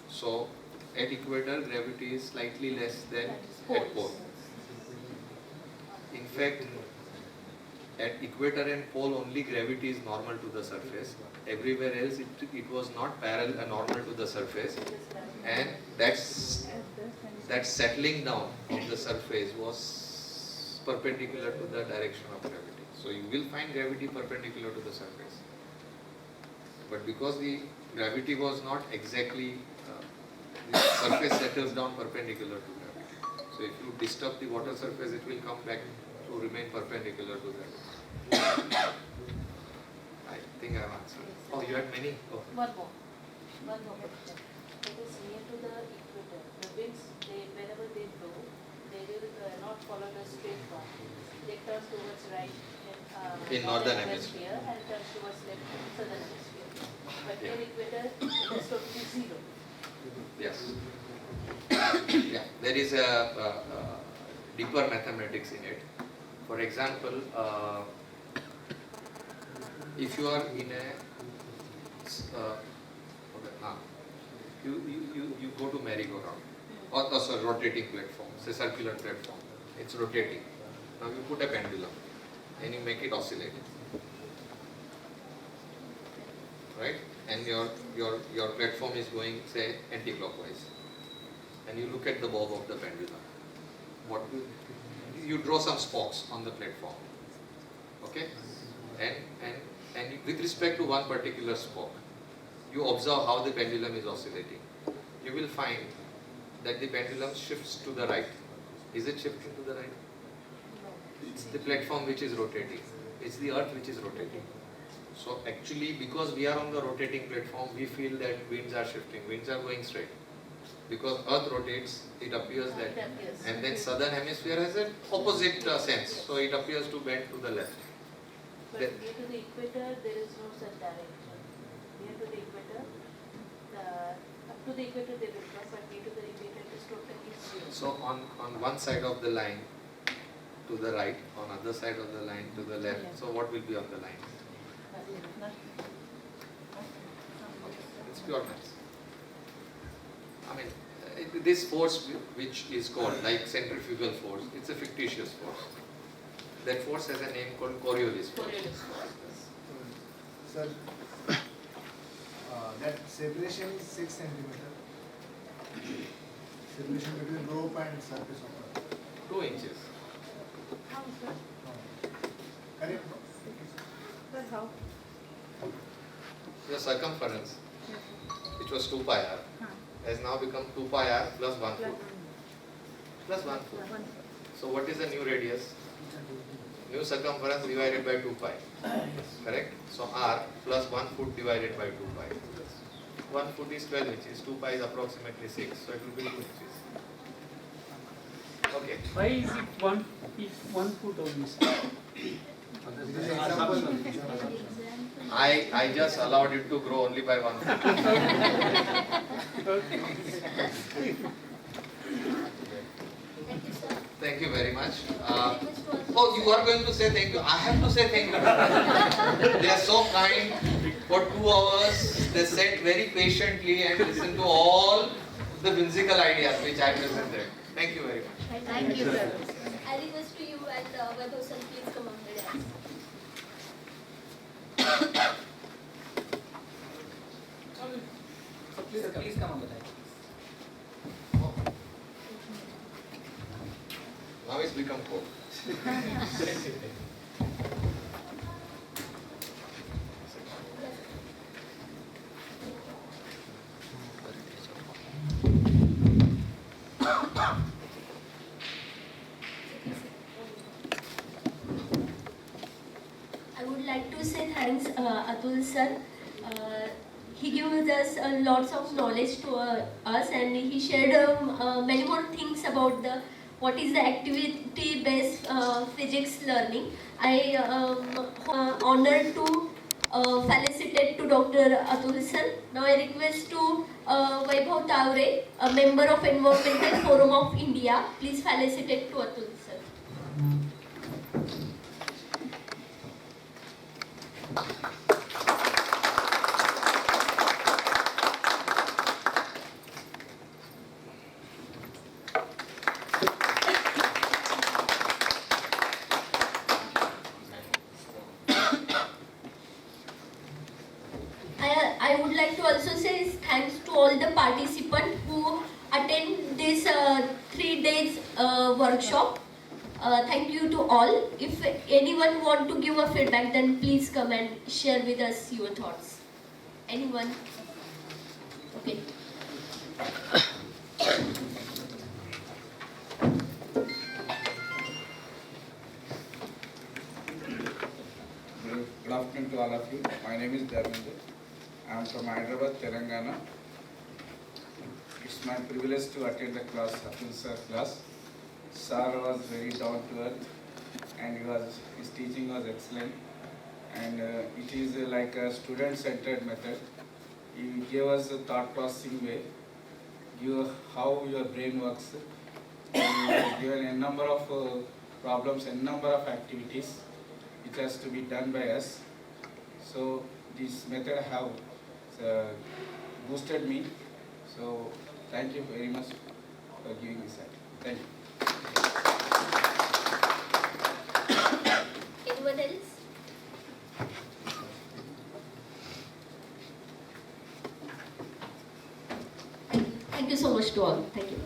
So at equator gravity is slightly less than at pole. In fact, at equator and pole only gravity is normal to the surface. Everywhere else it was not parallel normal to the surface, and that settling down of the surface was perpendicular to the direction of gravity. So you will find gravity perpendicular to the surface. But because the gravity was not exactly, the surface settles down perpendicular to gravity. So if you disturb the water surface, it will come back to remain perpendicular to gravity. I think I have answered. Oh, you had many? Oh. One more question. It is near to the equator. The winds, whenever they blow, they will not follow the straight path. They turn towards right In northern hemisphere and turn towards left in southern hemisphere. But near equator, it is totally zero. Yes. Yeah, there is a deeper mathematics in it. For example, if you are in a you go to merry-go-round or sorry, rotating platform, it's a circular platform, it's rotating. Now you put a pendulum and you make it oscillate, right? And your platform is going, say, anti-clockwise, and you look at the bob of the pendulum. What you draw some spokes on the platform, okay? And with respect to one particular spoke, you observe how the pendulum is oscillating. You will find that the pendulum shifts to the right. Is it shifting to the right? It's the platform which is rotating. It's the earth which is rotating. So actually, because we are on the rotating platform, we feel that winds are shifting. Winds are going straight. Because earth rotates, it appears that, and then southern hemisphere has an opposite sense. So it appears to bend to the left. But near to the equator, there is no such direction. Near to the equator, up to the equator they will come, but near to the equator it is totally zero. So on one side of the line to the right, on other side of the line to the left. So what will be on the line? It's pure maths. I mean, this force which is called like centrifugal force, it's a fictitious force. That force has a name called Coriolis force. Sir, that separation is 6 centimeter. Separation between rope and surface of earth. 2 inches. How, sir? Correct? Sir, how? The circumference, which was 2 pi r, has now become 2 pi r plus 1 foot. Plus 1 foot. So what is the new radius? New circumference divided by 2 pi. Correct? So r plus 1 foot divided by 2 pi. 1 foot is 12 inches, 2 pi is approximately 6, so it will be 2 inches. Okay. Why is it one foot only, sir? I just allowed it to grow only by 1 foot. Thank you very much. Oh, you are going to say thank you. I have to say thank you. They are so kind. For 2 hours, they sat very patiently and listened to all the whimsical ideas which I presented. Thank you very much. Thank you, sir. I request to you and Vaibhav sir, please come on the dance. Please come on the dance. Now it's become cold. I would like to say thanks, Atul sir. He gives us lots of knowledge to us, and he shared many more things about what is the activity-based physics learning. I am honored to felicitate felicitated to Dr. Atul sir. Now I request to Vaibhav Tavre, a member of Environmental Forum of India. Please felicitate to Atul sir. I would like to also say thanks to all the participants who attend this 3 days workshop. Thank you to all. If anyone want to give a feedback, then please come and share with us your thoughts. Anyone? Okay. Good afternoon to all of you. My name is Dharmendra. I am from Hyderabad, Telangana. It's my privilege to attend the class, Atul sir class. Sir was very down to earth and his teaching was excellent. And it is like a student-centered method. He gave us a thought processing way, give how your brain works. And he has given a number of problems, a number of activities which has to be done by us. So this method have boosted me. So thank you very much for giving this act. Thank you. Anyone else? Thank you so much to all. Thank you.